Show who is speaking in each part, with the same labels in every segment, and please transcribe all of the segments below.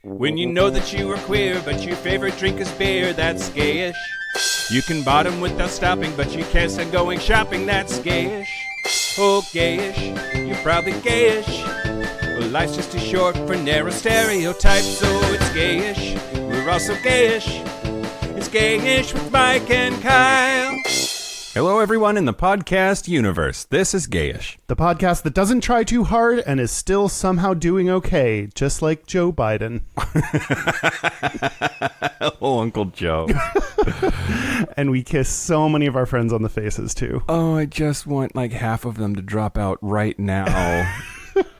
Speaker 1: When you know that you are queer, but your favorite drink is beer, that's gayish. You can bottom without stopping, but you can't stand going shopping, that's gayish. Oh, gayish, you're probably gayish. Well, life's just too short for narrow stereotypes, so it's gayish. We're also gayish. It's Gayish with Mike and Kyle.
Speaker 2: Hello, everyone in the podcast universe. This is Gayish.
Speaker 3: The podcast that doesn't try too hard and is still somehow doing okay, just like Joe Biden.
Speaker 2: Oh, Uncle Joe.
Speaker 3: And we kiss so many of our friends on the faces, too.
Speaker 2: Oh, I just want like half of them to drop out right now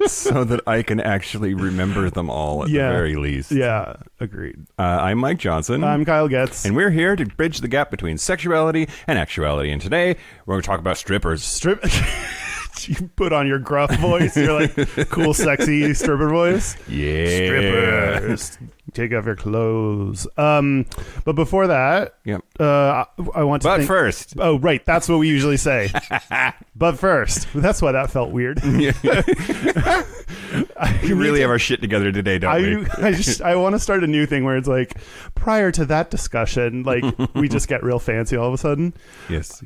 Speaker 2: so that I can actually remember them all at the very least.
Speaker 3: Yeah, agreed.
Speaker 2: I'm Mike Johnson.
Speaker 3: I'm Kyle Getz.
Speaker 2: And we're here to bridge the gap between sexuality and actuality. And today, we're going to talk about strippers.
Speaker 3: You put on your gruff voice, your like cool, sexy stripper voice.
Speaker 2: Yeah.
Speaker 3: Strippers. Take off your clothes. But before that, I want to
Speaker 2: But first.
Speaker 3: Oh, right. That's what we usually say. But first. That's why that felt weird.
Speaker 2: We really have our shit together today, don't we?
Speaker 3: I want to start a new thing where it's like, prior to that discussion, like we just get real fancy all of a sudden.
Speaker 2: Yes.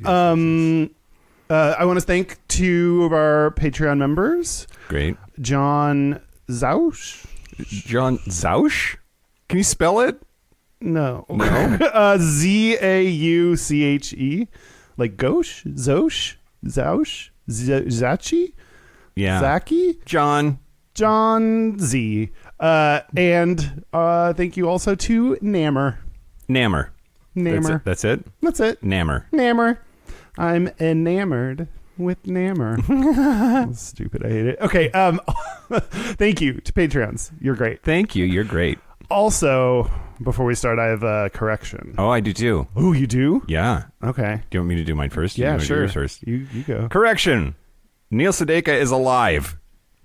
Speaker 3: I want to thank two of our Patreon members.
Speaker 2: Great.
Speaker 3: John Zausch.
Speaker 2: John Zausch? Can you spell it?
Speaker 3: No.
Speaker 2: No.
Speaker 3: Zauche. Like Gauche? Zosh? Zausch? Zachi?
Speaker 2: Yeah.
Speaker 3: Zaki?
Speaker 2: John
Speaker 3: Z. And thank you also to Nammer.
Speaker 2: Nammer. That's it?
Speaker 3: That's it.
Speaker 2: Nammer.
Speaker 3: I'm enamored with Nammer. Stupid. I hate it. Okay. Thank you to Patreons. You're great.
Speaker 2: Thank you. You're great.
Speaker 3: Also, before we start, I have a correction.
Speaker 2: Oh, I do too.
Speaker 3: Oh, you do?
Speaker 2: Yeah.
Speaker 3: Okay.
Speaker 2: Do you want me to do mine first?
Speaker 3: Yeah,
Speaker 2: you
Speaker 3: sure.
Speaker 2: Do yours first?
Speaker 3: You go.
Speaker 2: Correction. Neil Sedaka is alive.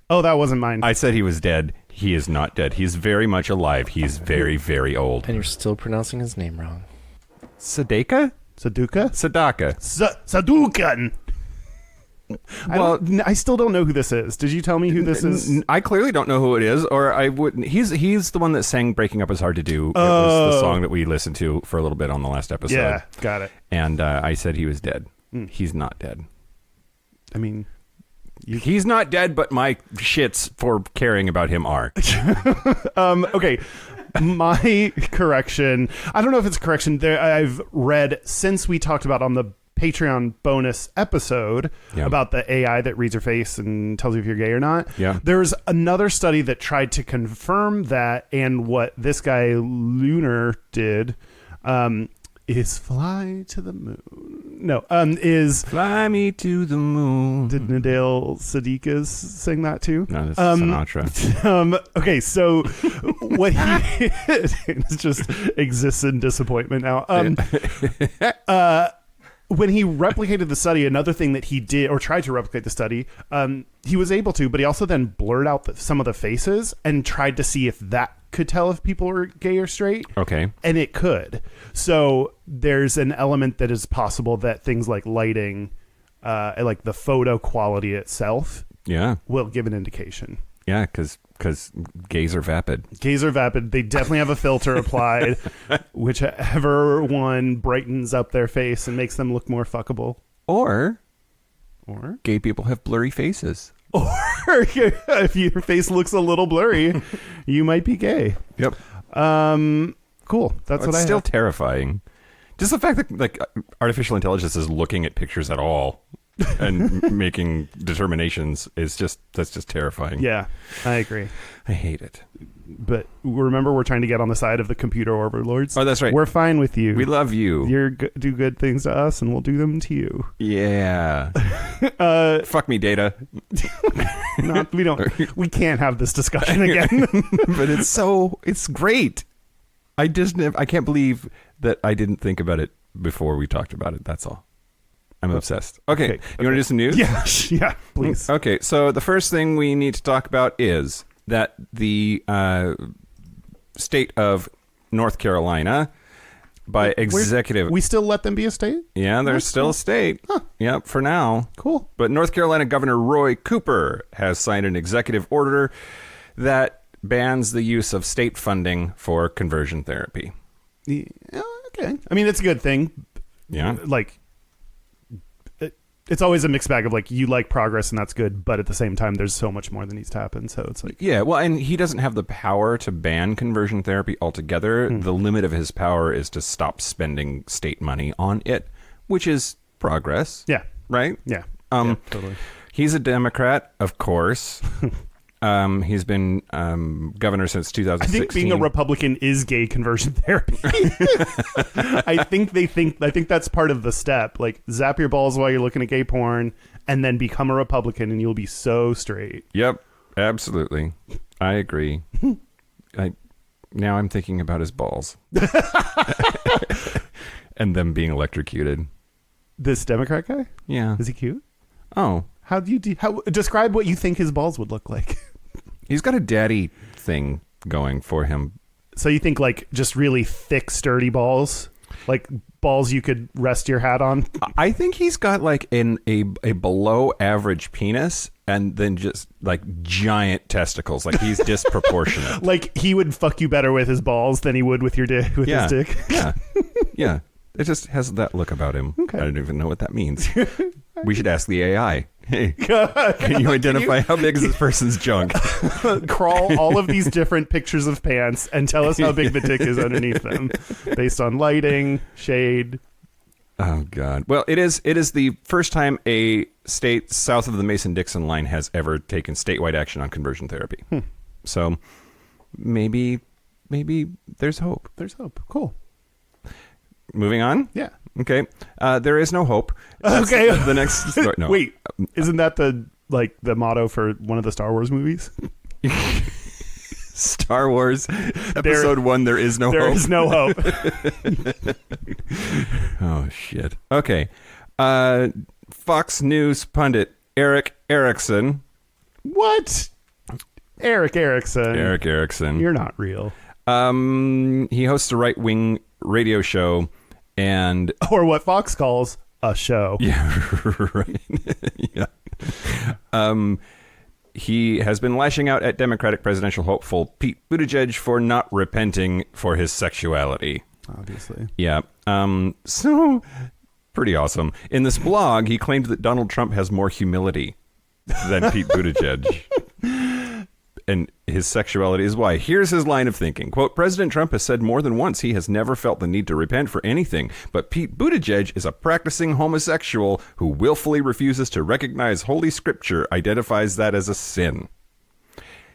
Speaker 3: Oh, that wasn't mine.
Speaker 2: I said he was dead. He is not dead. He's very much alive. He's very, very old.
Speaker 4: And you're still pronouncing his name wrong.
Speaker 2: Sedaka?
Speaker 3: Sadaka? Sadukan.
Speaker 2: Well,
Speaker 3: I still don't know who this is. Did you tell me who this is?
Speaker 2: I clearly don't know who it is, or I wouldn't. He's the one that sang "Breaking Up Is Hard to Do." It was the song that we listened to for a little bit on the last episode.
Speaker 3: Yeah, got it.
Speaker 2: And I said he was dead. He's not dead.
Speaker 3: I mean,
Speaker 2: he's not dead, but my shits for caring about him are.
Speaker 3: Okay. My correction, I don't know if it's a correction there. I've read since we talked about on the Patreon bonus episode about the AI that reads your face and tells you if you're gay or not.
Speaker 2: Yeah.
Speaker 3: There's another study that tried to confirm that, and what this guy Lunar did is fly to the moon. No, is
Speaker 2: fly me to the moon.
Speaker 3: Did Nadal Sadiqas sing that too?
Speaker 2: No, this is Sinatra.
Speaker 3: Okay, so what he did it just exists in disappointment now. When he replicated the study, another thing that he did, or tried to replicate the study, he was able to, but he also then blurred out some of the faces and tried to see if that could tell if people were gay or straight.
Speaker 2: Okay.
Speaker 3: And it could. So there's an element that is possible that things like lighting, like the photo quality itself, will give an indication.
Speaker 2: Yeah, because gays are vapid.
Speaker 3: Gays are vapid. They definitely have a filter applied, whichever one brightens up their face and makes them look more fuckable.
Speaker 2: Or gay people have blurry faces.
Speaker 3: Or if your face looks a little blurry, you might be gay.
Speaker 2: Yep.
Speaker 3: Cool. That's what I
Speaker 2: still
Speaker 3: have.
Speaker 2: Terrifying. Just the fact that like artificial intelligence is looking at pictures at all and making determinations that's just terrifying.
Speaker 3: Yeah, I agree.
Speaker 2: I hate it.
Speaker 3: But remember, we're trying to get on the side of the computer overlords.
Speaker 2: Oh, that's right.
Speaker 3: We're fine with you.
Speaker 2: We love you.
Speaker 3: You do good things to us, and we'll do them to you.
Speaker 2: Yeah. Fuck me, Data.
Speaker 3: We can't have this discussion again.
Speaker 2: But it's great. I can't believe that I didn't think about it before we talked about it. That's all. I'm obsessed. Okay. You want to do some news?
Speaker 3: Yeah, please.
Speaker 2: Okay, so the first thing we need to talk about is that the state of North Carolina, by executive...
Speaker 3: We still let them be a state?
Speaker 2: Yeah, they're still a state.
Speaker 3: Huh.
Speaker 2: Yep, for now.
Speaker 3: Cool.
Speaker 2: But North Carolina Governor Roy Cooper has signed an executive order that bans the use of state funding for conversion therapy.
Speaker 3: Yeah, okay. I mean, it's a good thing.
Speaker 2: Yeah.
Speaker 3: Like, it's always a mixed bag of like, you like progress and that's good, but at the same time, there's so much more that needs to happen. So it's like,
Speaker 2: yeah, well, and he doesn't have the power to ban conversion therapy altogether. The limit of his power is to stop spending state money on it, which is progress.
Speaker 3: yeah,
Speaker 2: Right?
Speaker 3: yeah, totally.
Speaker 2: He's a Democrat, of course. He's been governor since 2016.
Speaker 3: I think being a Republican is gay conversion therapy. I think that's part of the step. Like, zap your balls while you're looking at gay porn, and then become a Republican, and you'll be so straight.
Speaker 2: Yep, absolutely. I agree. Now I'm thinking about his balls. And them being electrocuted.
Speaker 3: This Democrat guy?
Speaker 2: Yeah.
Speaker 3: Is he cute?
Speaker 2: Oh.
Speaker 3: How do you describe what you think his balls would look like?
Speaker 2: He's got a daddy thing going for him.
Speaker 3: So you think like just really thick, sturdy balls? Like balls you could rest your hat on?
Speaker 2: I think he's got like a below average penis and then just like giant testicles. Like he's disproportionate.
Speaker 3: Like he would fuck you better with his balls than he would with your dick, with his dick?
Speaker 2: Yeah. Yeah. It just has that look about him.
Speaker 3: Okay.
Speaker 2: I don't even know what that means. We should ask the AI. Hey, can you identify how big is this person's junk?
Speaker 3: Crawl all of these different pictures of pants and tell us how big the dick is underneath them, based on lighting, shade.
Speaker 2: Oh God! Well, it is the first time a state south of the Mason-Dixon line has ever taken statewide action on conversion therapy. So maybe there's hope.
Speaker 3: There's hope. Cool.
Speaker 2: Moving on.
Speaker 3: Yeah.
Speaker 2: Okay. There is no hope. That's
Speaker 3: okay.
Speaker 2: The next story. No.
Speaker 3: Wait. Isn't that the motto for one of the Star Wars movies?
Speaker 2: Star Wars Episode 1. There is no hope.
Speaker 3: There is no hope.
Speaker 2: Oh shit. Okay. Fox News pundit Eric Erickson.
Speaker 3: What? Eric Erickson.
Speaker 2: Eric Erickson.
Speaker 3: You're not real.
Speaker 2: He hosts a right-wing radio show. And
Speaker 3: or what Fox calls a show.
Speaker 2: Yeah, right. Yeah. He has been lashing out at Democratic presidential hopeful Pete Buttigieg for not repenting for his sexuality.
Speaker 3: Obviously.
Speaker 2: Yeah. So pretty awesome. In this blog, he claimed that Donald Trump has more humility than Pete Buttigieg. And his sexuality is why. Here's his line of thinking. Quote, President Trump has said more than once he has never felt the need to repent for anything. But Pete Buttigieg is a practicing homosexual who willfully refuses to recognize Holy Scripture, identifies that as a sin.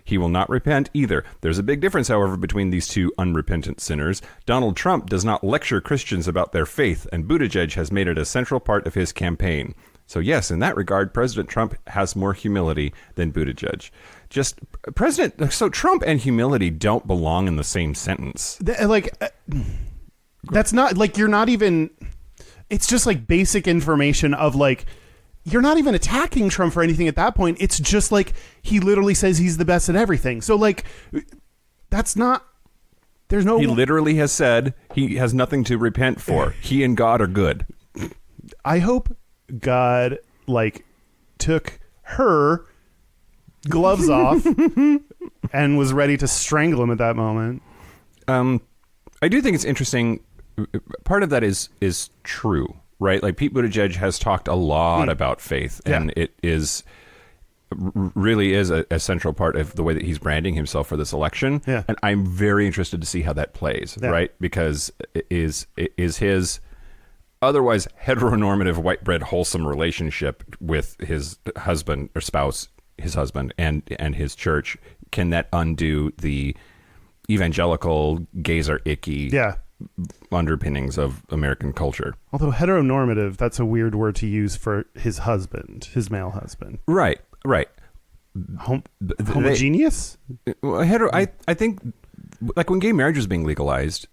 Speaker 2: He will not repent either. There's a big difference, however, between these two unrepentant sinners. Donald Trump does not lecture Christians about their faith, and Buttigieg has made it a central part of his campaign. So yes, in that regard, President Trump has more humility than Buttigieg. Just so Trump and humility don't belong in the same sentence.
Speaker 3: That's not like, you're not even, it's just like basic information of like, you're not even attacking Trump for anything at that point. It's just like, he literally says he's the best at everything. So like, that's not, there's no.
Speaker 2: He literally has said he has nothing to repent for. He and God are good.
Speaker 3: I hope God like took her gloves off and was ready to strangle him at that moment.
Speaker 2: I do think it's interesting. Part of that is true, right? Like Pete Buttigieg has talked a lot about faith, and it is really is a central part of the way that he's branding himself for this election.
Speaker 3: Yeah.
Speaker 2: And I'm very interested to see how that plays, right? Because it is his otherwise heteronormative white bread wholesome relationship with his husband or spouse, his husband and his church, can that undo the evangelical gays are icky underpinnings of American culture?
Speaker 3: Although heteronormative, that's a weird word to use for his husband, his male husband.
Speaker 2: Right.
Speaker 3: Homogeneous?
Speaker 2: I think like when gay marriage was being legalized,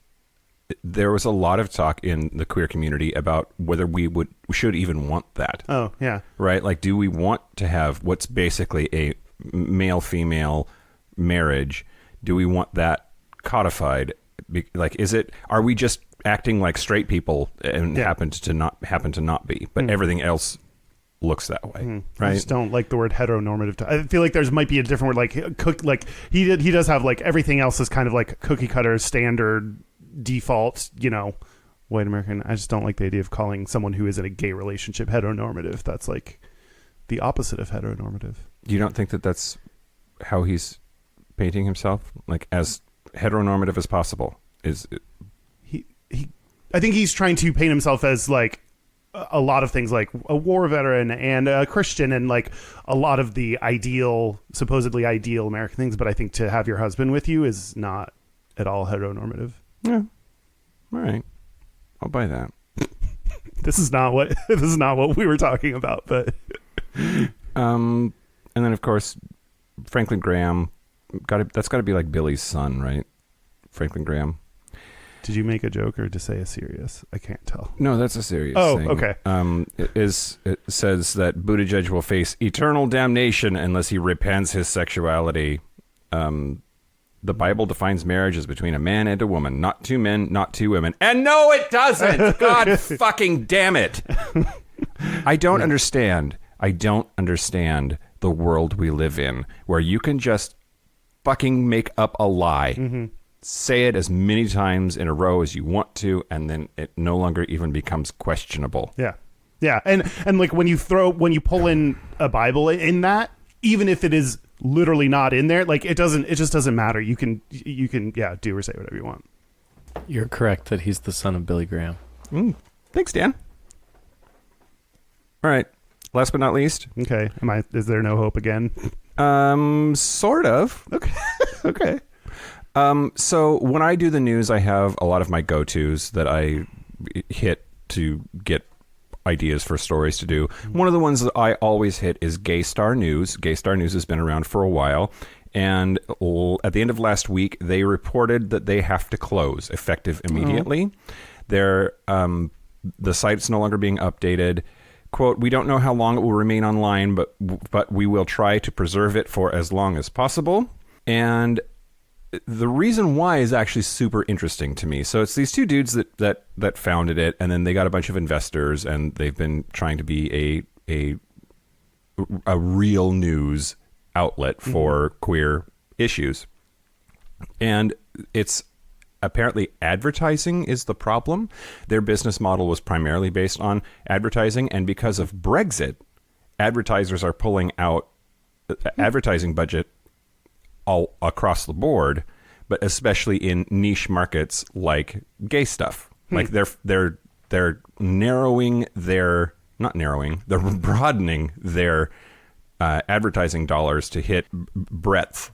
Speaker 2: there was a lot of talk in the queer community about whether we should even want that.
Speaker 3: Oh, yeah.
Speaker 2: Right? Like, do we want to have what's basically a male-female marriage? Do we want that codified? Like, are we just acting like straight people and happen to not be, but everything else looks that way,
Speaker 3: I
Speaker 2: right?
Speaker 3: just don't like the word heteronormative. I feel like there's might be a different word, like he does have like everything else is kind of like cookie cutter standard default, white American. I just don't like the idea of calling someone who is in a gay relationship heteronormative. That's like the opposite of heteronormative.
Speaker 2: You don't think that that's how he's painting himself, like as heteronormative as possible? Is it...
Speaker 3: I think he's trying to paint himself as like a lot of things, like a war veteran and a Christian and like a lot of the supposedly ideal American things. But I think to have your husband with you is not at all heteronormative.
Speaker 2: Yeah. All right. I'll buy that.
Speaker 3: This is not what we were talking about, but
Speaker 2: and then of course Franklin Graham that's got to be like Billy's son, right? Franklin Graham.
Speaker 3: Did you make a joke or to say a serious? I can't tell.
Speaker 2: No, that's a serious thing.
Speaker 3: Okay.
Speaker 2: It says that Buttigieg will face eternal damnation unless he repents his sexuality. The Bible defines marriage as between a man and a woman, not two men, not two women. And no, it doesn't. God fucking damn it. I don't understand. I don't understand the world we live in where you can just fucking make up a lie. Mm-hmm. Say it as many times in a row as you want to, and then it no longer even becomes questionable.
Speaker 3: Yeah. Yeah. And like when you pull in a Bible in that, even if it is literally not in there, like it just doesn't matter. You can do or say whatever you want.
Speaker 4: You're correct that he's the son of Billy Graham.
Speaker 2: Thanks, Dan. All right. Last but not least.
Speaker 3: Okay. Is there no hope again?
Speaker 2: Sort of.
Speaker 3: Okay. Okay.
Speaker 2: So when I do the news, I have a lot of my go-tos that I hit to get ideas for stories to do. One of the ones that I always hit is Gay Star News. Gay Star News has been around for a while. And at the end of last week, they reported that they have to close effective immediately. The site's no longer being updated. Quote, "We don't know how long it will remain online, but we will try to preserve it for as long as possible." And the reason why is actually super interesting to me. So it's these two dudes that founded it, and then they got a bunch of investors, and they've been trying to be a real news outlet for queer issues. And it's apparently advertising is the problem. Their business model was primarily based on advertising, and because of Brexit, advertisers are pulling out advertising budget all across the board, but especially in niche markets like gay stuff. Like they're broadening their advertising dollars to hit breadth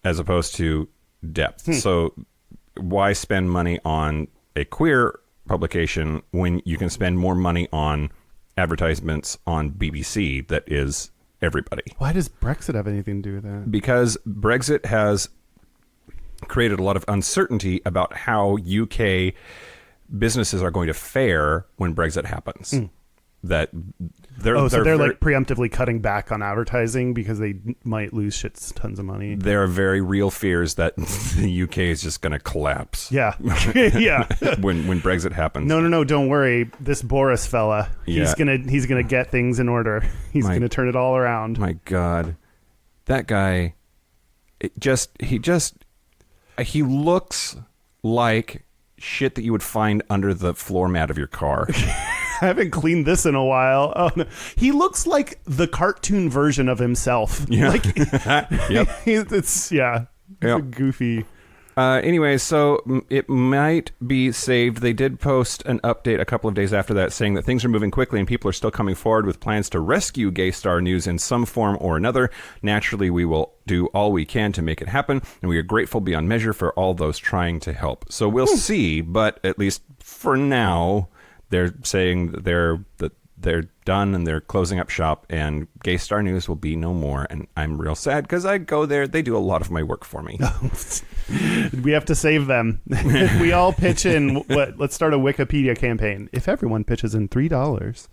Speaker 2: as opposed to depth. So why spend money on a queer publication when you can spend more money on advertisements on BBC that is everybody?
Speaker 3: Why does Brexit have anything to do with that? Because
Speaker 2: Brexit has created a lot of uncertainty about how UK businesses are going to fare when Brexit happens. That they're
Speaker 3: like preemptively cutting back on advertising because they might lose tons of money.
Speaker 2: There are very real fears that the UK is just going to collapse.
Speaker 3: Yeah. Yeah.
Speaker 2: when Brexit happens.
Speaker 3: No, don't worry. This Boris fella, he's gonna get things in order. He's gonna turn it all around.
Speaker 2: My God, that guy, he looks like shit that you would find under the floor mat of your car.
Speaker 3: I haven't cleaned this in a while. Oh, no. He looks like the cartoon version of himself.
Speaker 2: Yeah.
Speaker 3: Like,
Speaker 2: yep.
Speaker 3: It's goofy.
Speaker 2: Anyway, so it might be saved. They did post an update a couple of days after that saying that things are moving quickly and people are still coming forward with plans to rescue Gay Star News in some form or another. Naturally, we will do all we can to make it happen, and we are grateful beyond measure for all those trying to help. So we'll see, but at least for now, they're saying that they're done and they're closing up shop, and Gay Star News will be no more. And I'm real sad because I go there. They do a lot of my work for me.
Speaker 3: We have to save them. If we all pitch in, let's start a Wikipedia campaign. If everyone pitches in $3,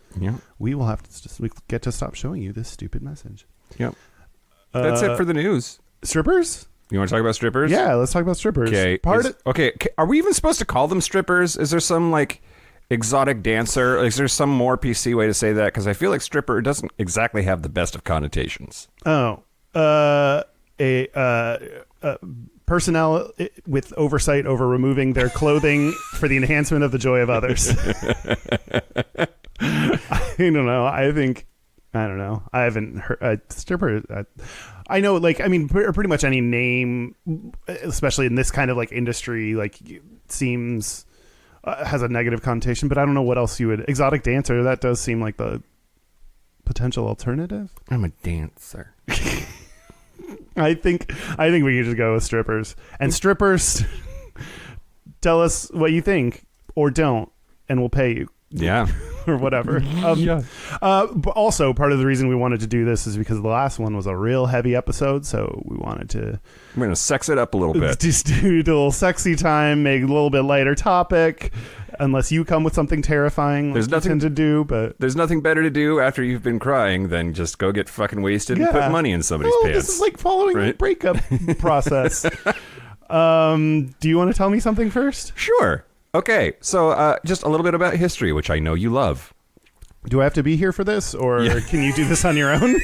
Speaker 3: we will have to we get to stop showing you this stupid message.
Speaker 2: Yep. That's it for the news.
Speaker 3: Strippers?
Speaker 2: You want to talk about strippers?
Speaker 3: Yeah, let's talk about strippers.
Speaker 2: Okay. Okay. Are we even supposed to call them strippers? Is there some exotic dancer. Is there some more PC way to say that? Because I feel like stripper doesn't exactly have the best of connotations.
Speaker 3: Oh, personnel with oversight over removing their clothing for the enhancement of the joy of others. I don't know. I don't know. I haven't heard stripper. I know, like, I mean, pretty much any name, especially in this kind of like industry, like seems has a negative connotation. But I don't know what else you would. Exotic dancer. That does seem like the potential alternative.
Speaker 2: I'm a dancer.
Speaker 3: I think we could just go with strippers. And strippers, tell us what you think or don't, and we'll pay you.
Speaker 2: Yeah.
Speaker 3: Or whatever. But also, part of the reason we wanted to do this is because the last one was a real heavy episode, so we wanted to...
Speaker 2: We're going to sex it up a little bit.
Speaker 3: Just do a little sexy time, make it a little bit lighter topic, unless you come with something terrifying
Speaker 2: There's nothing
Speaker 3: you tend to do, but...
Speaker 2: There's nothing better to do after you've been crying than just go get fucking wasted and put money in somebody's pants.
Speaker 3: This is like following the breakup process. Do you want to tell me something first?
Speaker 2: Sure. Okay, so just a little bit about history, which I know you love.
Speaker 3: Do I have to be here for this, or can you do this on your own?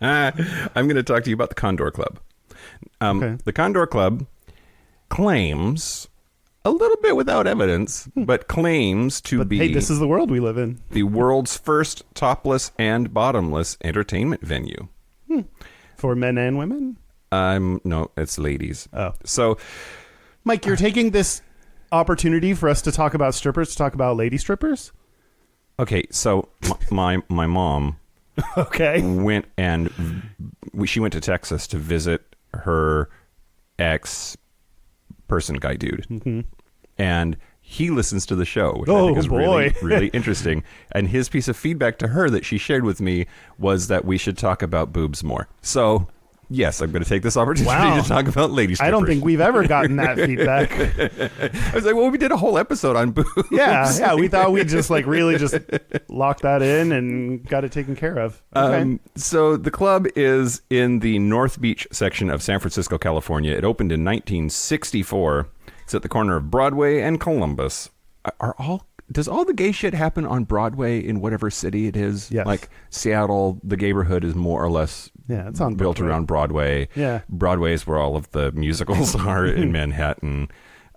Speaker 2: I'm going to talk to you about the Condor Club.
Speaker 3: Okay.
Speaker 2: The Condor Club claims, a little bit without evidence, but claims to be...
Speaker 3: Hey, this is the world we live in.
Speaker 2: The world's first topless and bottomless entertainment venue.
Speaker 3: For men and women?
Speaker 2: No, it's ladies.
Speaker 3: Oh.
Speaker 2: So,
Speaker 3: Mike, you're taking this opportunity for us to talk about strippers to talk about lady strippers?
Speaker 2: okay, so my mom
Speaker 3: Okay.
Speaker 2: went she went to Texas to visit her ex-person guy dude.
Speaker 3: Mm-hmm.
Speaker 2: And he listens to the show, which I think is
Speaker 3: boy.
Speaker 2: really interesting. And his piece of feedback to her that she shared with me was that we should talk about boobs more. So, yes, I'm going to take this opportunity to talk about lady strippers.
Speaker 3: I don't think we've ever gotten that feedback.
Speaker 2: I was like, well, we did a whole episode on boobs.
Speaker 3: Yeah. We thought we'd just like really just lock that in and got it taken care of. Okay.
Speaker 2: So the club is in the North Beach section of San Francisco, California. It opened in 1964. It's at the corner of Broadway and Columbus. Does all the gay shit happen on Broadway in whatever city it is?
Speaker 3: Yes.
Speaker 2: Like Seattle, the neighborhood is more or less
Speaker 3: It's on
Speaker 2: built
Speaker 3: Broadway.
Speaker 2: around Broadway.
Speaker 3: Yeah.
Speaker 2: Broadway is where all of the musicals are in Manhattan.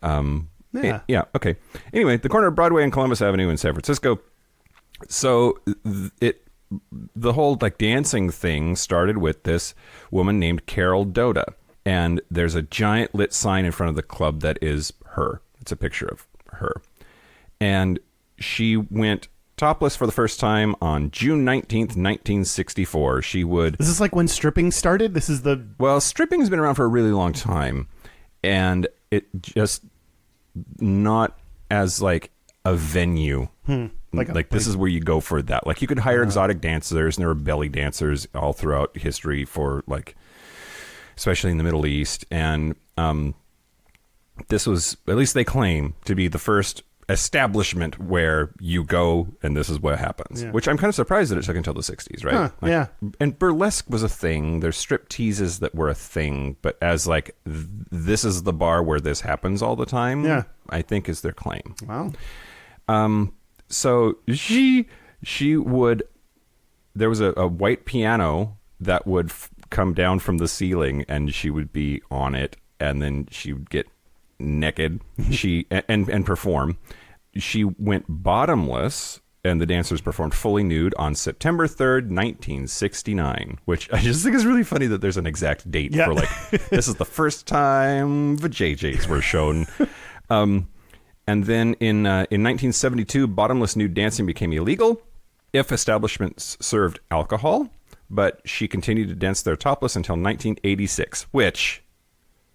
Speaker 3: Yeah.
Speaker 2: Okay. Anyway, the corner of Broadway and Columbus Avenue in San Francisco. So the whole like dancing thing started with this woman named Carol Doda. And there's a giant lit sign in front of the club that is her. It's a picture of her. And she went topless for the first time on June 19th, 1964. She would...
Speaker 3: Is this like when stripping started? This is the...
Speaker 2: Well, stripping's been around for a really long time. And it just not as like a venue. Like this is where you go for that. Like you could hire exotic dancers, and there were belly dancers all throughout history for like... especially in the Middle East. And this was, at least they claim, to be the first establishment where you go and this is what happens.
Speaker 3: Yeah.
Speaker 2: Which I'm kind of surprised that it took until the 60s, right?
Speaker 3: Yeah.
Speaker 2: And burlesque was a thing. There's strip teases that were a thing. But as like, this is the bar where this happens all the time, I think is their claim.
Speaker 3: Wow.
Speaker 2: So she would, there was a white piano that would come down from the ceiling, and she would be on it, and then she would get naked and perform. She went bottomless, and the dancers performed fully nude on September 3rd, 1969, which I just think is really funny that there's an exact date for like, this is the first time the JJs were shown. And then in 1972, bottomless nude dancing became illegal if establishments served alcohol. But she continued to dance there topless until 1986,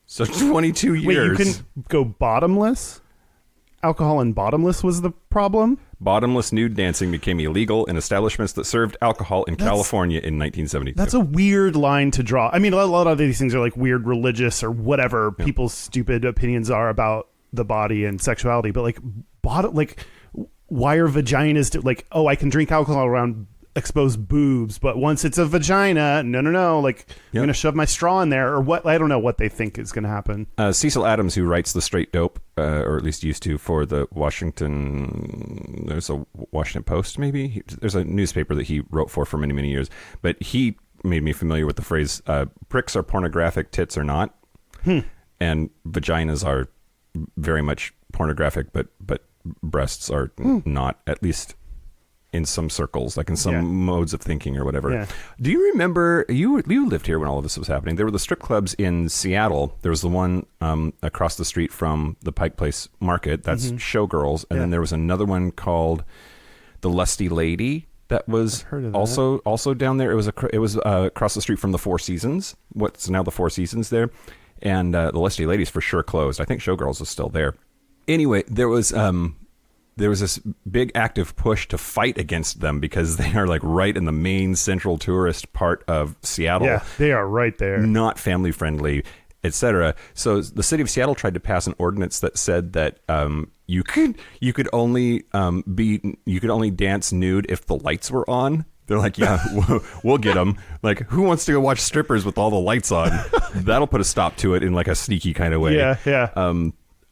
Speaker 2: so 22 years.
Speaker 3: Wait, you can go bottomless? Alcohol and bottomless was the problem?
Speaker 2: Bottomless nude dancing became illegal in establishments that served alcohol in California in 1972.
Speaker 3: That's a weird line to draw. I mean, a lot of these things are like weird religious or whatever people's stupid opinions are about the body and sexuality. But like, why are vaginas like, oh, I can drink alcohol around expose boobs, but once it's a vagina, no, like I'm gonna shove my straw in there or what. I don't know what they think is gonna happen.
Speaker 2: Cecil Adams, who writes the Straight Dope, or at least used to, for the Washington Post, maybe there's a newspaper that he wrote for many years, but he made me familiar with the phrase pricks are pornographic, tits are not. And vaginas are very much pornographic, but breasts are not, at least in some circles, like in some modes of thinking or whatever. Yeah. Do you remember, you lived here when all of this was happening, there were the strip clubs in Seattle. There was the one across the street from the Pike Place Market, that's Showgirls, and then there was another one called the Lusty Lady that was also down there. It was across the street from the Four Seasons, what's now the Four Seasons there. And the Lusty Ladies for sure closed. I think Showgirls is still there. Anyway, there was this big active push to fight against them because they are like right in the main central tourist part of Seattle.
Speaker 3: Yeah, they are right there. Not
Speaker 2: family friendly, etc. So the city of Seattle tried to pass an ordinance that said that you could only dance nude if the lights were on. They're like, yeah, we'll get them. Like, who wants to go watch strippers with all the lights on? That'll put a stop to it in like a sneaky kind of way.
Speaker 3: Yeah.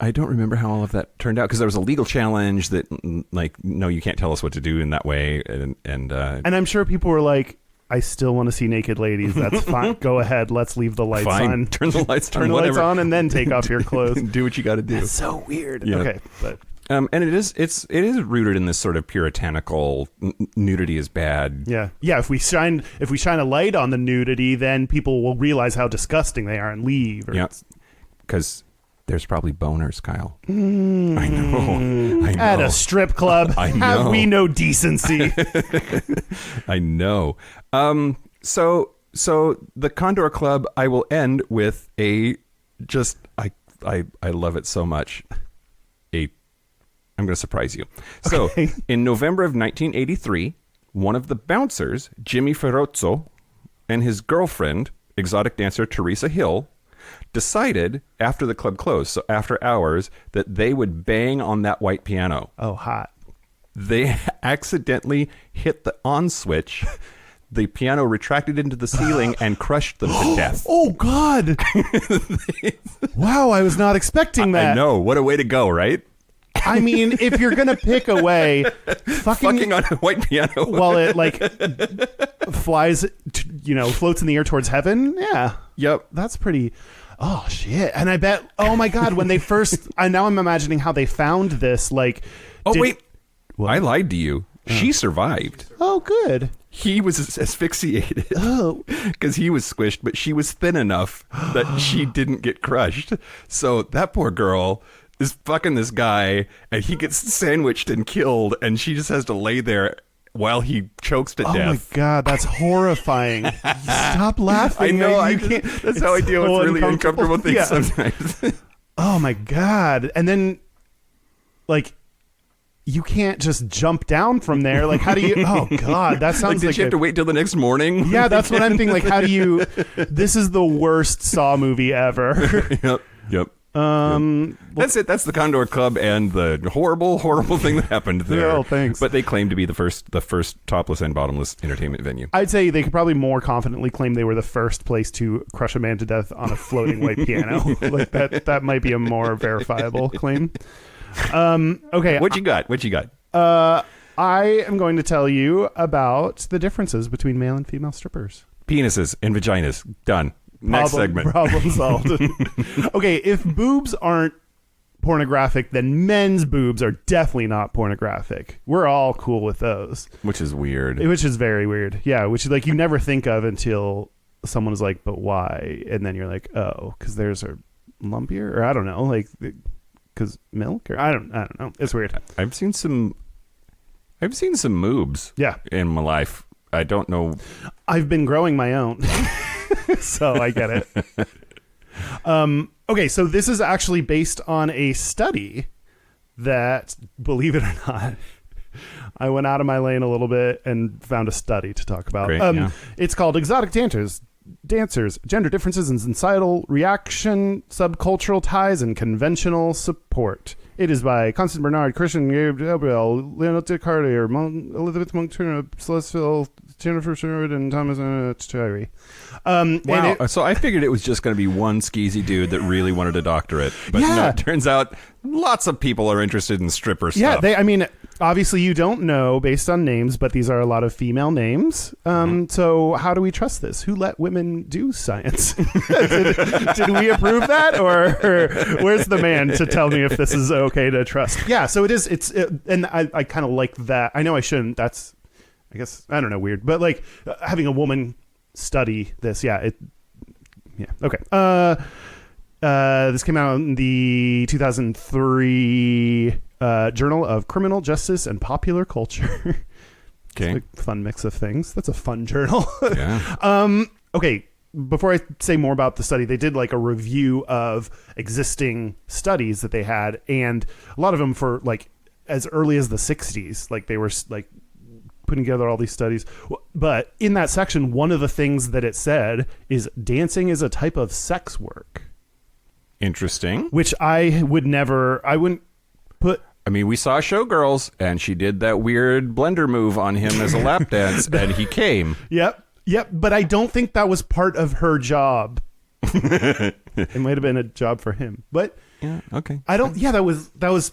Speaker 2: I don't remember how all of that turned out because there was a legal challenge that, like, no, you can't tell us what to do in that way. And
Speaker 3: I'm sure people were like, I still want to see naked ladies. That's fine. Go ahead. Let's leave the lights on.
Speaker 2: Turn the lights on.
Speaker 3: Turn the lights on and then take off your clothes.
Speaker 2: Do what you got to do.
Speaker 3: That's so weird.
Speaker 2: Yeah.
Speaker 3: Okay, but.
Speaker 2: And it is rooted in this sort of puritanical nudity is bad.
Speaker 3: Yeah. If we shine a light on the nudity, then people will realize how disgusting they are and leave.
Speaker 2: Yeah, because there's probably boners, Kyle. I know.
Speaker 3: At a strip club,
Speaker 2: I know.
Speaker 3: Have we no decency?
Speaker 2: I know. So the Condor Club, I will end with I love it so much. I'm going to surprise you. So, in November of 1983, one of the bouncers, Jimmy Ferrozzo, and his girlfriend, exotic dancer Teresa Hill, decided after the club closed, so after hours, that they would bang on that white piano.
Speaker 3: Oh, hot.
Speaker 2: They accidentally hit the on switch. The piano retracted into the ceiling and crushed them to death.
Speaker 3: Oh, God. Wow, I was not expecting that.
Speaker 2: I know. What a way to go, right?
Speaker 3: I mean, if you're going to pick a way,
Speaker 2: fucking on a white piano
Speaker 3: while it like flies, floats in the air towards heaven. Yeah.
Speaker 2: Yep.
Speaker 3: That's pretty. Oh, shit. And I bet, oh my God, when they first, now I'm imagining how they found this. Like,
Speaker 2: wait. What? I lied to you. She survived.
Speaker 3: Oh, good.
Speaker 2: He was asphyxiated.
Speaker 3: Oh.
Speaker 2: Because he was squished, but she was thin enough that she didn't get crushed. So that poor girl is fucking this guy, and he gets sandwiched and killed, and she just has to lay there while he chokes to death.
Speaker 3: Oh my God, that's horrifying. Stop laughing.
Speaker 2: I know.
Speaker 3: You can't.
Speaker 2: That's how I deal with really uncomfortable things sometimes.
Speaker 3: Oh my God. And then, like, you can't just jump down from there. Like, how do you? Oh God, that sounds
Speaker 2: like. Did you have to wait till the next morning?
Speaker 3: Yeah, that's what I'm thinking. Like, how do you? This is the worst Saw movie ever.
Speaker 2: Yep. That's it. That's the Condor Club and the horrible thing that happened there.
Speaker 3: Oh, thanks.
Speaker 2: But they claim to be the first topless and bottomless entertainment venue.
Speaker 3: I'd say they could probably more confidently claim they were the first place to crush a man to death on a floating white piano. Like that might be a more verifiable claim. Okay.
Speaker 2: What you got?
Speaker 3: I am going to tell you about the differences between male and female strippers.
Speaker 2: Penises and vaginas. Done. Next segment.
Speaker 3: Problem solved. Okay, if boobs aren't pornographic, then men's boobs are definitely not pornographic. We're all cool with those.
Speaker 2: Which is weird.
Speaker 3: Which is very weird. Yeah, which is like you never think of until someone is like, but why? And then you're like, oh, because theirs are lumpier? Or I don't know, like, because milk? Or I don't know. It's weird.
Speaker 2: I've seen some moobs in my life. I don't know.
Speaker 3: I've been growing my own. So I get it. Okay, so this is actually based on a study that, believe it or not, I went out of my lane a little bit and found a study to talk about.
Speaker 2: Great, yeah.
Speaker 3: It's called Exotic dancers, gender differences in societal reaction, subcultural ties, and conventional support. It is by Constance Bernard, Christian Gabriel, Leonard Cartier, Elizabeth Monk Turner, Celeste, Jennifer Sherwood, and Thomas Cherry.
Speaker 2: Wow. So I figured it was just going to be one skeezy dude that really wanted a doctorate. But no, it turns out lots of people are interested in stripper stuff.
Speaker 3: Yeah, obviously you don't know based on names, but these are a lot of female names. So how do we trust this? Who let women do science? did we approve that? Or where's the man to tell me if this is okay to trust? Yeah, so it is. And I kind of like that. I know I shouldn't. That's, I guess, I don't know, weird. But like having a woman study this, okay. This came out in the 2003 Journal of Criminal Justice and Popular Culture.
Speaker 2: Okay.
Speaker 3: It's a fun mix of things. That's a fun journal.
Speaker 2: Yeah.
Speaker 3: Okay. Before I say more about the study, they did like a review of existing studies that they had, and a lot of them for like as early as the 60s. Like they were like putting together all these studies. But in that section, one of the things that it said is dancing is a type of sex work.
Speaker 2: Interesting.
Speaker 3: Which I wouldn't put.
Speaker 2: I mean, we saw Showgirls, and she did that weird blender move on him as a lap dance, and he came.
Speaker 3: Yep. But I don't think that was part of her job. It might have been a job for him, but
Speaker 2: yeah, okay.
Speaker 3: I don't. Yeah, that was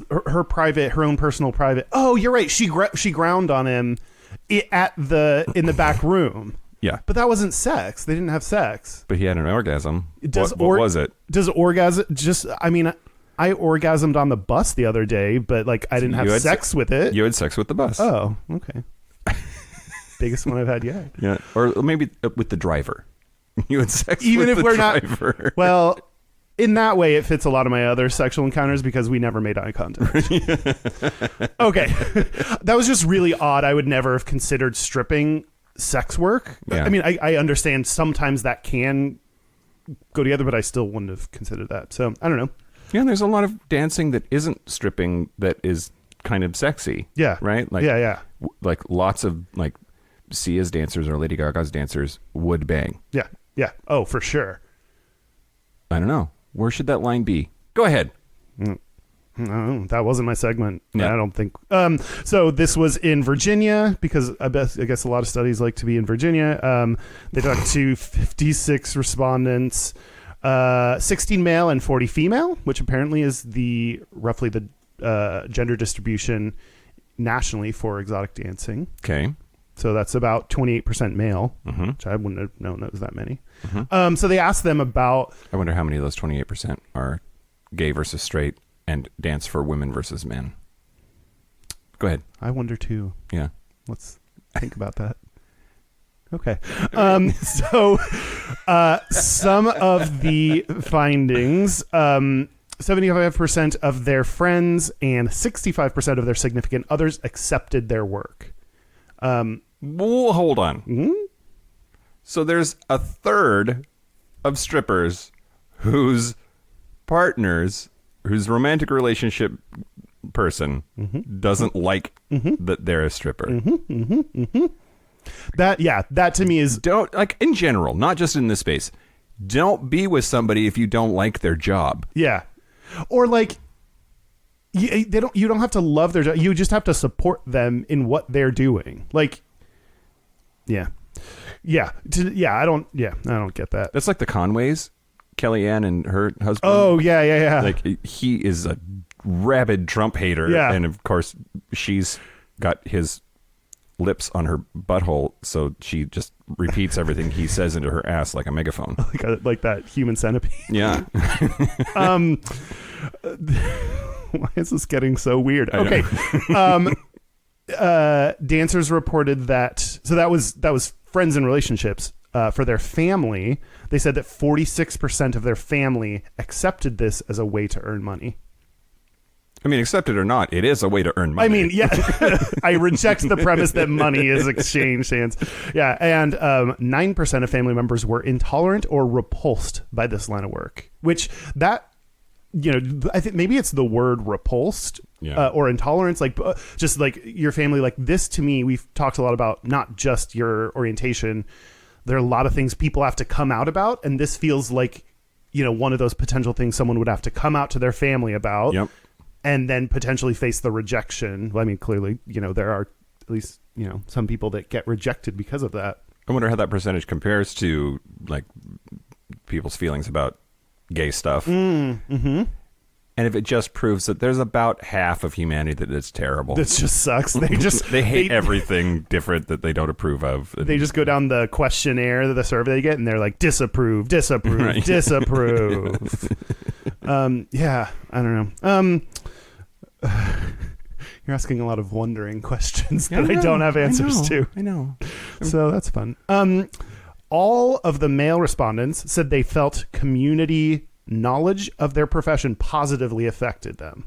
Speaker 3: her private, her own personal private. Oh, you're right. She ground on him in the back room.
Speaker 2: Yeah,
Speaker 3: but that wasn't sex. They didn't have sex.
Speaker 2: But he had an orgasm. What was it?
Speaker 3: Does orgasm just? I mean, I orgasmed on the bus the other day, but like I didn't have sex with it.
Speaker 2: You had sex with the bus.
Speaker 3: Oh, okay. Biggest one I've had yet.
Speaker 2: Yeah, or maybe with the driver. You had sex
Speaker 3: even
Speaker 2: with
Speaker 3: if
Speaker 2: the
Speaker 3: we're
Speaker 2: driver.
Speaker 3: Not. Well, in that way, it fits a lot of my other sexual encounters because we never made eye contact. Okay, that was just really odd. I would never have considered stripping sex work.
Speaker 2: Yeah.
Speaker 3: I mean, I understand sometimes that can go together, but I still wouldn't have considered that. So I don't know.
Speaker 2: Yeah, there's a lot of dancing that isn't stripping that is kind of sexy.
Speaker 3: Yeah.
Speaker 2: Right? Like,
Speaker 3: yeah.
Speaker 2: Like lots of like Sia's dancers or Lady Gaga's dancers would bang.
Speaker 3: Yeah. Oh, for sure.
Speaker 2: I don't know. Where should that line be? Go ahead.
Speaker 3: No, that wasn't my segment.
Speaker 2: Yeah.
Speaker 3: I don't think. So this was in Virginia because I guess a lot of studies like to be in Virginia. They talked to 56 respondents, 16 male and 40 female, which apparently is roughly the gender distribution nationally for exotic dancing.
Speaker 2: Okay.
Speaker 3: So that's about 28% male, which I wouldn't have known it was that many. So they asked them about...
Speaker 2: I wonder how many of those 28% are gay versus straight and dance for women versus men. Go ahead.
Speaker 3: I wonder too.
Speaker 2: Yeah.
Speaker 3: Let's think about that. Okay. So some of the findings... 75% of their friends and 65% of their significant others accepted their work.
Speaker 2: Well, hold on.
Speaker 3: Mm-hmm.
Speaker 2: So there's a third of strippers whose partners, whose romantic relationship person doesn't like that they're a stripper.
Speaker 3: That to me is...
Speaker 2: Don't, like, in general, not just in this space, don't be with somebody if you don't like their job.
Speaker 3: Yeah. Or like... You don't have to love their job. You just have to support them in what they're doing. Like, I don't get that.
Speaker 2: That's like the Conways, Kellyanne and her husband.
Speaker 3: Oh yeah.
Speaker 2: Like he is a rabid Trump hater.
Speaker 3: Yeah.
Speaker 2: And of course she's got his lips on her butthole. So she just repeats everything he says into her ass like a megaphone.
Speaker 3: like that human centipede.
Speaker 2: Yeah.
Speaker 3: Why is this getting so weird? Okay. Dancers reported that was friends and relationships. For their family, they said that 46% of their family accepted this as a way to earn money.
Speaker 2: I mean, accept it or not, it is a way to earn money.
Speaker 3: I mean, yeah, I reject the premise that money is exchanged hands. Yeah, and 9% of family members were intolerant or repulsed by this line of work, which I think maybe it's the word repulsed or intolerance, like just like your family, like this to me, we've talked a lot about not just your orientation, there are a lot of things people have to come out about, and this feels like, one of those potential things someone would have to come out to their family about.
Speaker 2: Yep.
Speaker 3: And then potentially face the rejection. Well, I mean, clearly, there are at least, some people that get rejected because of that.
Speaker 2: I wonder how that percentage compares to like people's feelings about gay stuff.
Speaker 3: Mm-hmm.
Speaker 2: And if it just proves that there's about half of humanity that it's terrible.
Speaker 3: This just sucks.
Speaker 2: They hate everything different that they don't approve of.
Speaker 3: They just go down the questionnaire, the survey they get, and they're like, disapprove, disapprove,
Speaker 2: right.
Speaker 3: disapprove. Yeah, I don't know. You're asking a lot of wondering questions that I don't have answers to.
Speaker 2: I know.
Speaker 3: So that's fun. All of the male respondents said they felt community knowledge of their profession positively affected them.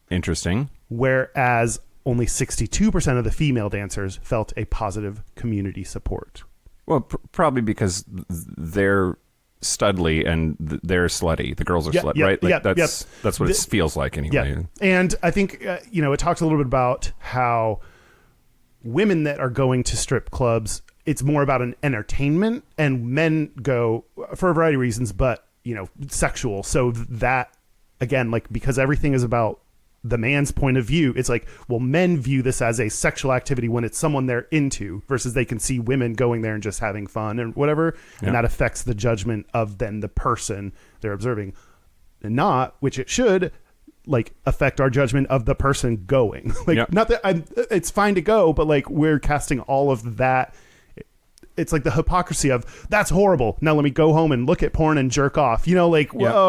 Speaker 2: Interesting.
Speaker 3: Whereas only 62% of the female dancers felt a positive community support.
Speaker 2: Well, probably because they're studly and they're slutty. The girls are slutty, right? Like that's what it feels like anyway.
Speaker 3: Yeah. And I think, it talks a little bit about how women that are going to strip clubs, it's more about an entertainment, and men go for a variety of reasons, but sexual. So that, again, like, because everything is about the man's point of view, it's like, well, men view this as a sexual activity when it's someone they're into, versus they can see women going there and just having fun and whatever. Yeah. And that affects the judgment of then the person they're observing, and not, which it should, like, affect our judgment of the person going. Like, not that it's fine to go, but like, we're casting all of that. It's like the hypocrisy of, that's horrible, now let me go home and look at porn and jerk off. Well,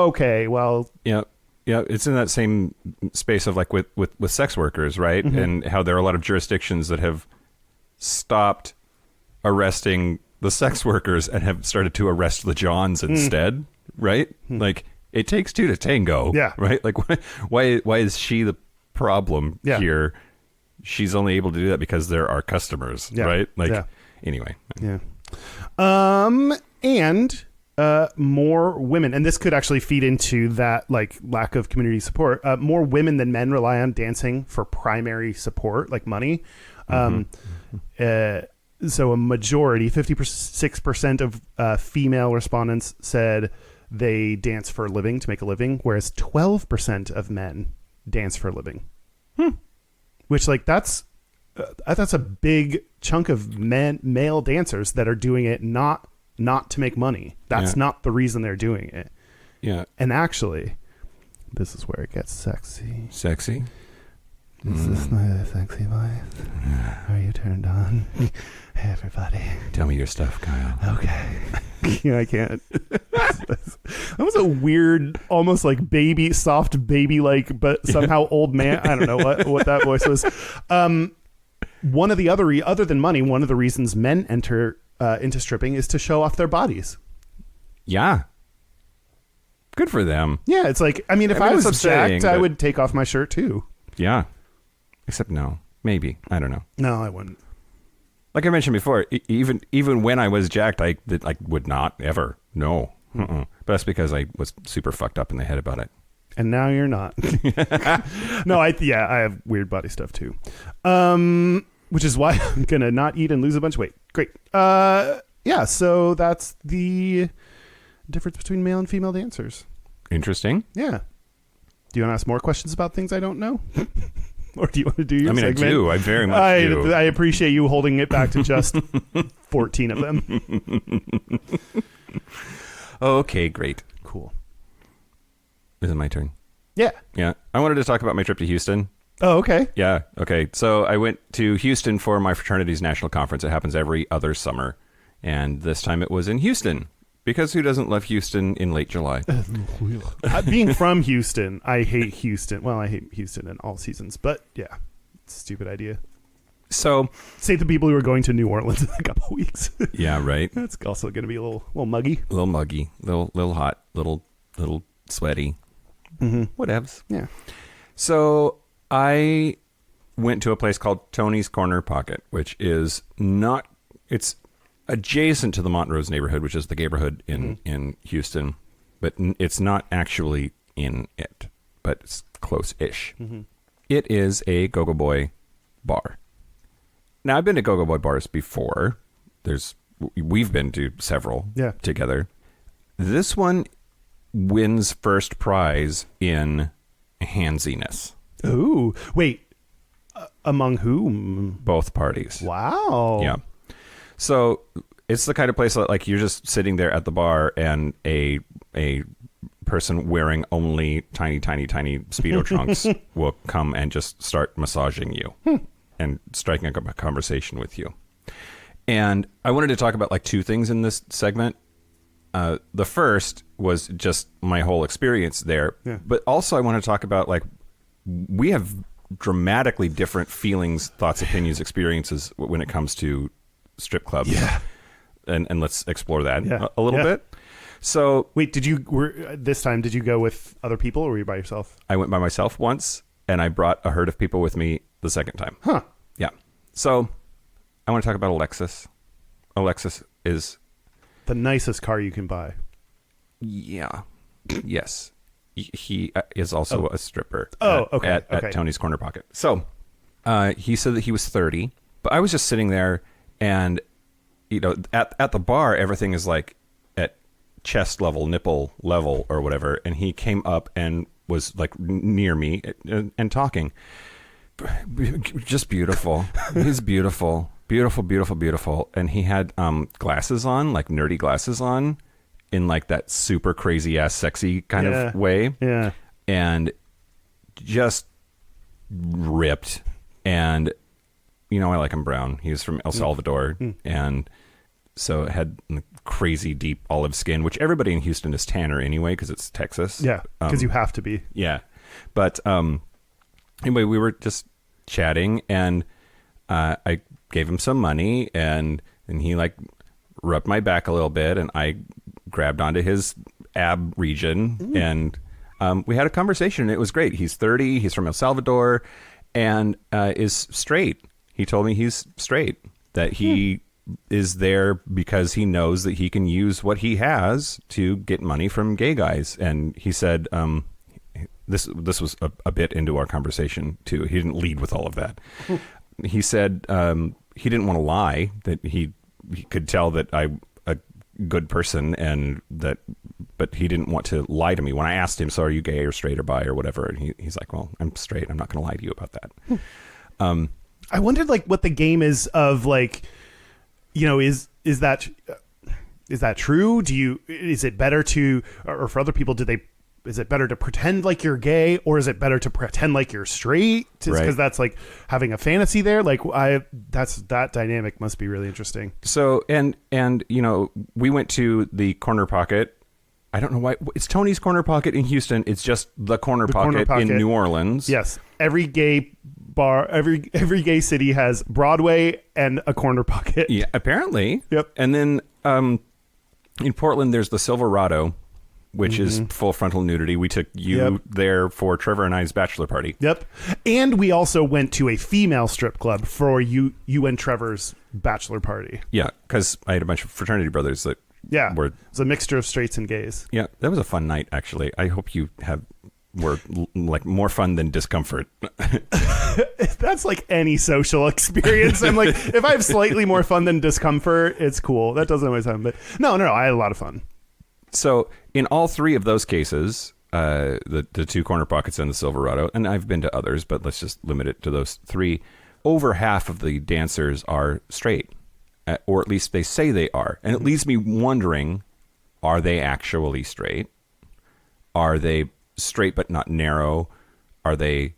Speaker 3: okay, well.
Speaker 2: Yeah. Yeah, it's in that same space of like with sex workers, right?
Speaker 3: Mm-hmm.
Speaker 2: And how there are a lot of jurisdictions that have stopped arresting the sex workers and have started to arrest the Johns instead, right? Like, it takes two to tango, right? Like, why is she the problem here? She's only able to do that because there are customers, right? Like, anyway.
Speaker 3: Yeah. And more women, and this could actually feed into that, like, lack of community support. More women than men rely on dancing for primary support, like money. So a majority, 56% of female respondents said they dance for a living, to make a living, whereas 12% of men dance for a living. Which, like, that's a big chunk of male dancers that are doing it not to make money. That's not the reason they're doing it.
Speaker 2: Yeah.
Speaker 3: And actually, this is where it gets sexy.
Speaker 2: Sexy?
Speaker 3: Is this my sexy voice? Are you turned on? Hey, everybody.
Speaker 2: Tell me your stuff, Kyle.
Speaker 3: Okay. I can't. That was a weird, almost like soft baby like, but somehow old man. I don't know what that voice was. One of the other than money, one of the reasons men enter into stripping is to show off their bodies.
Speaker 2: Yeah. Good for them.
Speaker 3: Yeah, it's like, I mean, if I was jacked, I would take off my shirt too.
Speaker 2: Yeah. Except no. Maybe. I don't know.
Speaker 3: No, I wouldn't.
Speaker 2: Like I mentioned before, even when I was jacked, I would not ever. No. But that's because I was super fucked up in the head about it.
Speaker 3: And now you're not. No, I have weird body stuff too. Which is why I'm going to not eat and lose a bunch of weight. Great. So that's the difference between male and female dancers.
Speaker 2: Interesting.
Speaker 3: Yeah. Do you want to ask more questions about things I don't know? Or do you want to do your segment?
Speaker 2: I do. I very much do.
Speaker 3: I appreciate you holding it back to just 14 of them.
Speaker 2: Okay, great.
Speaker 3: Cool.
Speaker 2: Is it my turn?
Speaker 3: Yeah.
Speaker 2: Yeah. I wanted to talk about my trip to Houston.
Speaker 3: Oh, okay.
Speaker 2: Yeah. Okay. So I went to Houston for my fraternity's national conference. It happens every other summer. And this time it was in Houston. Because who doesn't love Houston in late July?
Speaker 3: Being from Houston, I hate Houston. Well, I hate Houston in all seasons. But yeah, stupid idea.
Speaker 2: So,
Speaker 3: say the people who are going to New Orleans in a couple weeks.
Speaker 2: Yeah, right.
Speaker 3: That's also going to be a little muggy.
Speaker 2: A little muggy. Little hot. Little sweaty. Whatevs.
Speaker 3: Yeah.
Speaker 2: So I went to a place called Tony's Corner Pocket, which is not... It's adjacent to the Montrose neighborhood, which is the neighborhood in Houston, but it's not actually in it, but it's close-ish. It is a Go-Go Boy bar. Now, I've been to Go-Go Boy bars before. There's we've been to several
Speaker 3: Yeah.
Speaker 2: together. This one wins first prize in handsiness.
Speaker 3: Ooh, wait. Among whom?
Speaker 2: Both parties.
Speaker 3: Wow.
Speaker 2: Yeah. So it's the kind of place that, like, you're just sitting there at the bar and a person wearing only tiny Speedo trunks will come and just start massaging you and striking up a conversation with you. And I wanted to talk about like two things in this segment. The first was just my whole experience there, but also I want to talk about like we have dramatically different feelings, thoughts, opinions, experiences when it comes to strip clubs.
Speaker 3: Yeah.
Speaker 2: And let's explore that a little bit. So
Speaker 3: wait, did you go with other people or were you by yourself?
Speaker 2: I went by myself once and I brought a herd of people with me the second time.
Speaker 3: Huh.
Speaker 2: Yeah. So I want to talk about Alexis. Alexis is
Speaker 3: the nicest car you can buy.
Speaker 2: Yeah. Yes. He is also a stripper. At Tony's Corner Pocket. So he said that he was 30, but I was just sitting there and, you know, at the bar, everything is like at chest level, nipple level or whatever. And he came up and was like near me and talking. Just beautiful. He's beautiful. Beautiful. And he had glasses on, like nerdy glasses on, in like that super crazy ass sexy kind of way.
Speaker 3: Yeah.
Speaker 2: And just ripped. And, you know, I like him brown. He was from El Salvador. And so had crazy deep olive skin, which everybody in Houston is tanner anyway, because it's Texas.
Speaker 3: Yeah. Because you have to be.
Speaker 2: Yeah. But anyway, we were just chatting and I gave him some money and he like rubbed my back a little bit and I grabbed onto his ab region and we had a conversation and it was great. He's 30, he's from El Salvador and is straight. He told me he's straight, that he is there because he knows that he can use what he has to get money from gay guys. And he said, this was a bit into our conversation too. He didn't lead with all of that. He said he didn't want to lie, that he could tell that I'm a good person and that, but he didn't want to lie to me. When I asked him, so are you gay or straight or bi or whatever? And he's like, well, I'm straight. I'm not going to lie to you about that.
Speaker 3: I wondered like what the game is of like, you know, is that true? Is it better to, or for other people, is it better to pretend like you're gay or is it better to pretend like you're straight? Because that's like having a fantasy there. Like that dynamic must be really interesting.
Speaker 2: So, and, you know, we went to the Corner Pocket. I don't know why it's Tony's Corner Pocket in Houston. It's just the Corner Pocket in New Orleans.
Speaker 3: Yes. Every gay bar, every gay city has Broadway and a Corner Pocket.
Speaker 2: Yeah, apparently.
Speaker 3: Yep.
Speaker 2: And then in Portland, there's the Silverado, which is full frontal nudity. We took you there for Trevor and I's bachelor party.
Speaker 3: Yep. And we also went to a female strip club for you and Trevor's bachelor party.
Speaker 2: Yeah, because I had a bunch of fraternity brothers that were...
Speaker 3: It's a mixture of straights and gays.
Speaker 2: Yeah, that was a fun night, actually. I hope you were like more fun than discomfort.
Speaker 3: That's like any social experience. I'm like, if I have slightly more fun than discomfort, it's cool. That doesn't always happen. But no, I had a lot of fun.
Speaker 2: So in all three of those cases, the two Corner Pockets and the Silverado, and I've been to others, but let's just limit it to those three, over half of the dancers are straight, or at least they say they are. And it leaves me wondering, are they actually straight? Are they straight but not narrow? Are they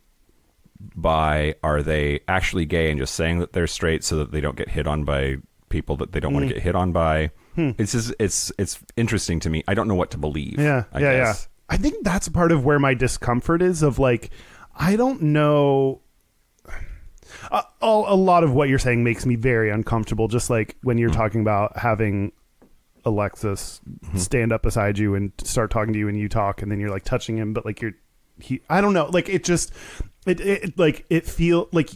Speaker 2: bi? Are they actually gay and just saying that they're straight so that they don't get hit on by people that they don't want to get hit on by? It's just, it's interesting to me. I don't know what to believe.
Speaker 3: Yeah. I think that's part of where my discomfort is of like, I don't know. A lot of what you're saying makes me very uncomfortable. Just like when you're talking about having Alexis stand up beside you and start talking to you and you talk and then you're like touching him, but like I don't know. Like it just, it feel like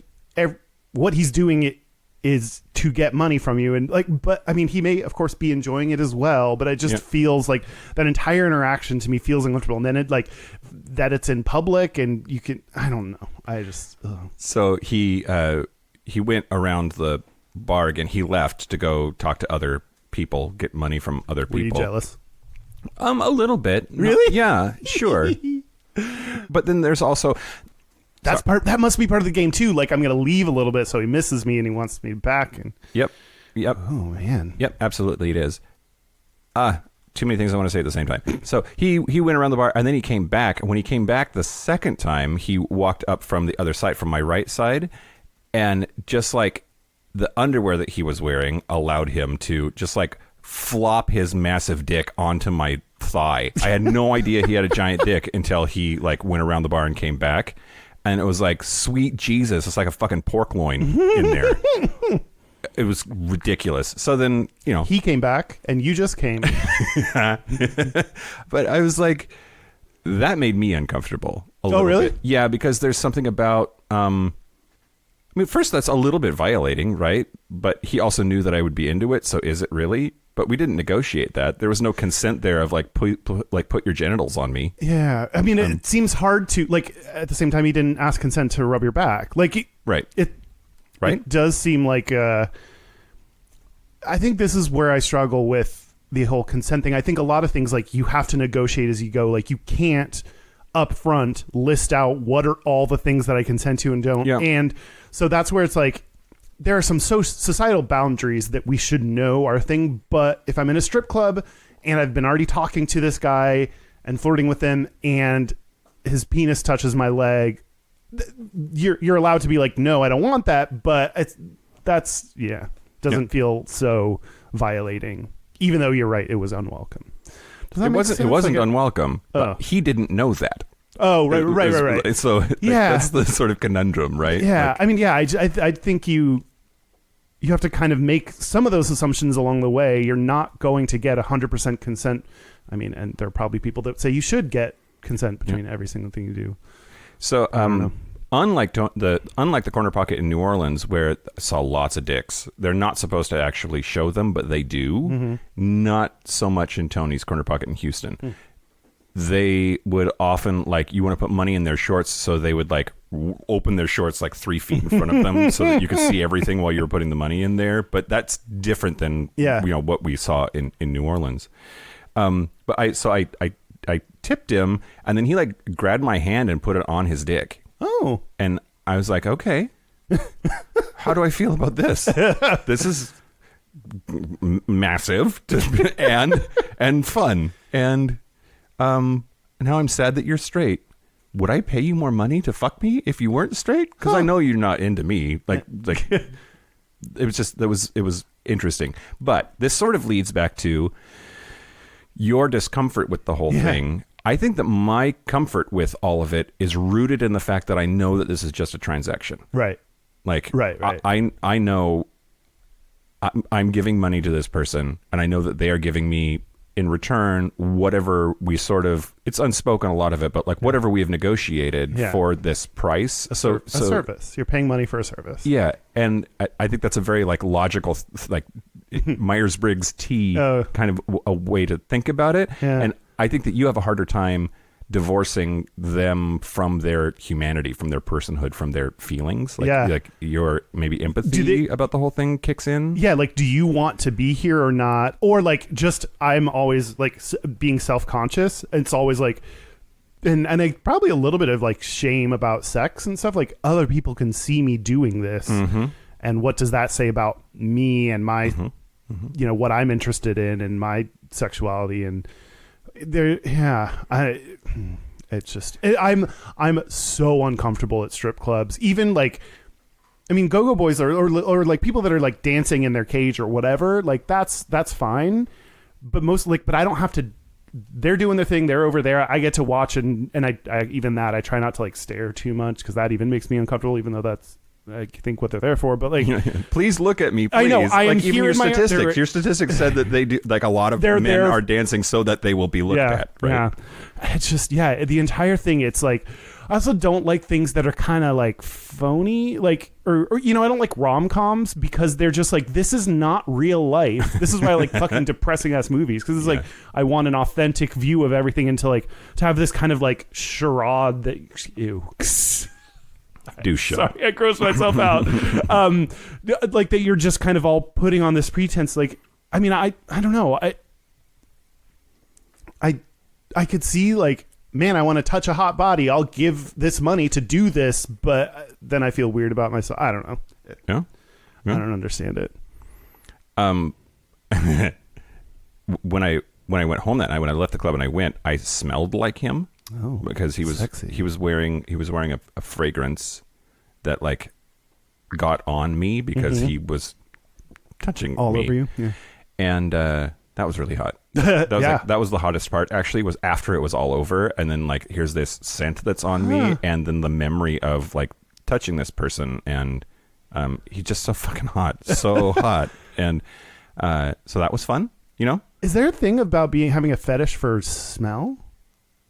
Speaker 3: what he's doing is to get money from you. And like, but I mean, he may of course be enjoying it as well, but it just feels like that entire interaction to me feels uncomfortable. And then it like that it's in public and you can, I don't know. I just,
Speaker 2: So he went around the bar again. He left to go talk to other people, get money from other people.
Speaker 3: Were you jealous?
Speaker 2: A little bit.
Speaker 3: Really?
Speaker 2: Yeah, sure. But then there's also
Speaker 3: That must be part of the game too. Like, I'm going to leave a little bit so he misses me and he wants me back. And
Speaker 2: Yep.
Speaker 3: oh man.
Speaker 2: Yep, absolutely it is. Too many things I want to say at the same time. So he went around the bar and then he came back. And when he came back the second time, he walked up from the other side, from my right side, and just like the underwear that he was wearing allowed him to just like flop his massive dick onto my thigh. I had no idea he had a giant dick until he like went around the bar and came back. And it was like, sweet Jesus, it's like a fucking pork loin in there. It was ridiculous. So then, you know,
Speaker 3: He came back and you just came.
Speaker 2: but I was like, that made me uncomfortable. Little
Speaker 3: really?
Speaker 2: bit. Yeah, because there's something about, I mean, first that's a little bit violating, right? But he also knew that I would be into it. So is it really? But we didn't negotiate that. There was no consent there of like, put your genitals on me.
Speaker 3: Yeah. I mean, it seems hard to, like, at the same time, he didn't ask consent to rub your back. Like,
Speaker 2: Right.
Speaker 3: It does seem like, I think this is where I struggle with the whole consent thing. I think a lot of things, like, you have to negotiate as you go. Like, you can't up front list out what are all the things that I consent to and don't.
Speaker 2: Yeah.
Speaker 3: And so that's where it's like, there are some societal boundaries that we should know are a thing. But if I'm in a strip club and I've been already talking to this guy and flirting with him and his penis touches my leg, you're allowed to be like, no, I don't want that. But doesn't feel so violating, even though you're right, it was unwelcome.
Speaker 2: It wasn't unwelcome, but he didn't know that.
Speaker 3: Oh, right.
Speaker 2: So that's the sort of conundrum, right?
Speaker 3: Yeah.
Speaker 2: Like,
Speaker 3: I mean, yeah, I think you have to kind of make some of those assumptions along the way. You're not going to get 100% consent. I mean, and there are probably people that say you should get consent between every single thing you do.
Speaker 2: So, unlike the corner pocket in New Orleans, where I saw lots of dicks, they're not supposed to actually show them, but they do.
Speaker 3: Mm-hmm.
Speaker 2: Not so much in Tony's corner pocket in Houston. They would often, like, you want to put money in their shorts, so they would like open their shorts like 3 feet in front of them so that you could see everything while you were putting the money in there. But that's different than what we saw in New Orleans. But I tipped him, and then he like grabbed my hand and put it on his dick.
Speaker 3: Oh.
Speaker 2: And I was like, okay, how do I feel about this? This is massive and fun. And now I'm sad that you're straight. Would I pay you more money to fuck me if you weren't straight? Because I know you're not into me. Like it was interesting. But this sort of leads back to your discomfort with the whole thing. I think that my comfort with all of it is rooted in the fact that I know that this is just a transaction.
Speaker 3: Right.
Speaker 2: Like,
Speaker 3: right.
Speaker 2: I know I'm giving money to this person, and I know that they are giving me in return whatever we sort of, it's unspoken, a lot of it, but like whatever we have negotiated for this price.
Speaker 3: A service. You're paying money for a service.
Speaker 2: Yeah. And I think that's a very like logical, like Myers-Briggs T kind of a way to think about it.
Speaker 3: Yeah.
Speaker 2: And I think that you have a harder time divorcing them from their humanity, from their personhood, from their feelings. Like your maybe empathy about the whole thing kicks in. Yeah.
Speaker 3: Like, do you want to be here or not? Or like, just, I'm always like being self-conscious. It's always like, and I probably a little bit of like shame about sex and stuff. Like, other people can see me doing this. Mm-hmm. And what does that say about me and my, you know, what I'm interested in and my sexuality and I'm so uncomfortable at strip clubs. Even like, I mean, go-go boys or like people that are like dancing in their cage or whatever, like that's fine. But but I don't have to, they're doing their thing. They're over there. I get to watch and I I try not to like stare too much because that even makes me uncomfortable, even though that's, I think what they're there for, but like,
Speaker 2: please look at me. Please.
Speaker 3: I know. I am
Speaker 2: like, even
Speaker 3: here
Speaker 2: your
Speaker 3: in my
Speaker 2: statistics. Your statistics said that they do. Like a lot of men are dancing so that they will be looked at. Right?
Speaker 3: Yeah. It's just the entire thing. It's like, I also don't like things that are kind of like phony, like or you know, I don't like rom-coms because they're just like, this is not real life. This is why I like fucking depressing ass movies, because it's like I want an authentic view of everything, and to have this kind of like charade that
Speaker 2: do show.
Speaker 3: Sorry, I grossed myself out. Like that you're just kind of all putting on this pretense. Like, I mean, I don't know. I could see like, man, I want to touch a hot body. I'll give this money to do this, but then I feel weird about myself. I don't know.
Speaker 2: Yeah.
Speaker 3: I don't understand it.
Speaker 2: When I went home that night, when I left the club and I smelled like him.
Speaker 3: Oh,
Speaker 2: because he was
Speaker 3: sexy.
Speaker 2: he was wearing a fragrance that like got on me because he was touching
Speaker 3: all
Speaker 2: me.
Speaker 3: over you. Yeah.
Speaker 2: And that was really hot. That was
Speaker 3: Yeah.
Speaker 2: like, that was the hottest part. Actually, was after it was all over, and then like here's this scent that's on me, and then the memory of like touching this person, and he's just so fucking hot, so hot, and so that was fun. You know,
Speaker 3: Is there a thing about having a fetish for smell?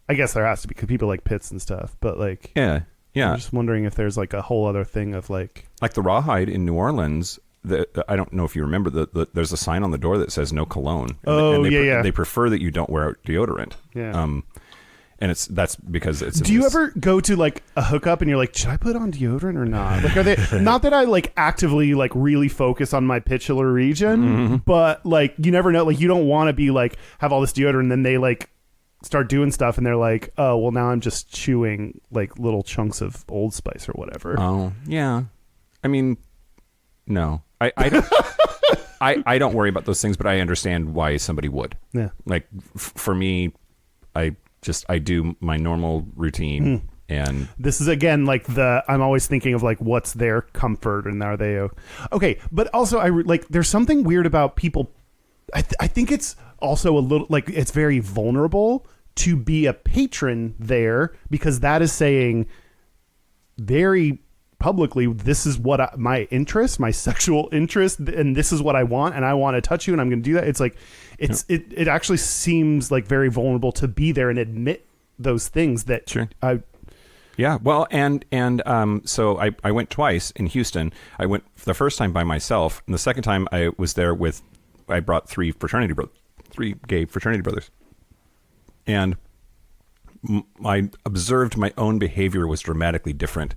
Speaker 3: I guess there has to be because people like pits and stuff. But like,
Speaker 2: yeah.
Speaker 3: I'm just wondering if there's like a whole other thing of like
Speaker 2: the rawhide in New Orleans. I don't know if you remember there's a sign on the door that says no cologne. And they prefer that you don't wear deodorant.
Speaker 3: Yeah.
Speaker 2: And that's because it's.
Speaker 3: Do you ever go to like a hookup and you're like, should I put on deodorant or not? Like, are they not that I like actively like really focus on my titular region, but like you never know. Like you don't want to be like have all this deodorant and then they like start doing stuff and they're like, oh well, now I'm just chewing like little chunks of Old Spice or whatever.
Speaker 2: Oh yeah, I mean, no, I don't. I don't worry about those things, but I understand why somebody would.
Speaker 3: Yeah.
Speaker 2: Like for me, I do my normal routine, and
Speaker 3: this is again like I'm always thinking of like what's their comfort and are they okay? But also like there's something weird about people. I think it's also a little like it's very vulnerable to be a patron there because that is saying very publicly, this is what my interest, my sexual interest, and this is what I want, and I want to touch you, and I'm going to do that. It's like, it actually seems like very vulnerable to be there and admit those things that
Speaker 2: sure. Yeah, well, and so I went twice in Houston. I went the first time by myself, and the second time I was there I brought three gay fraternity brothers, and I observed my own behavior was dramatically different.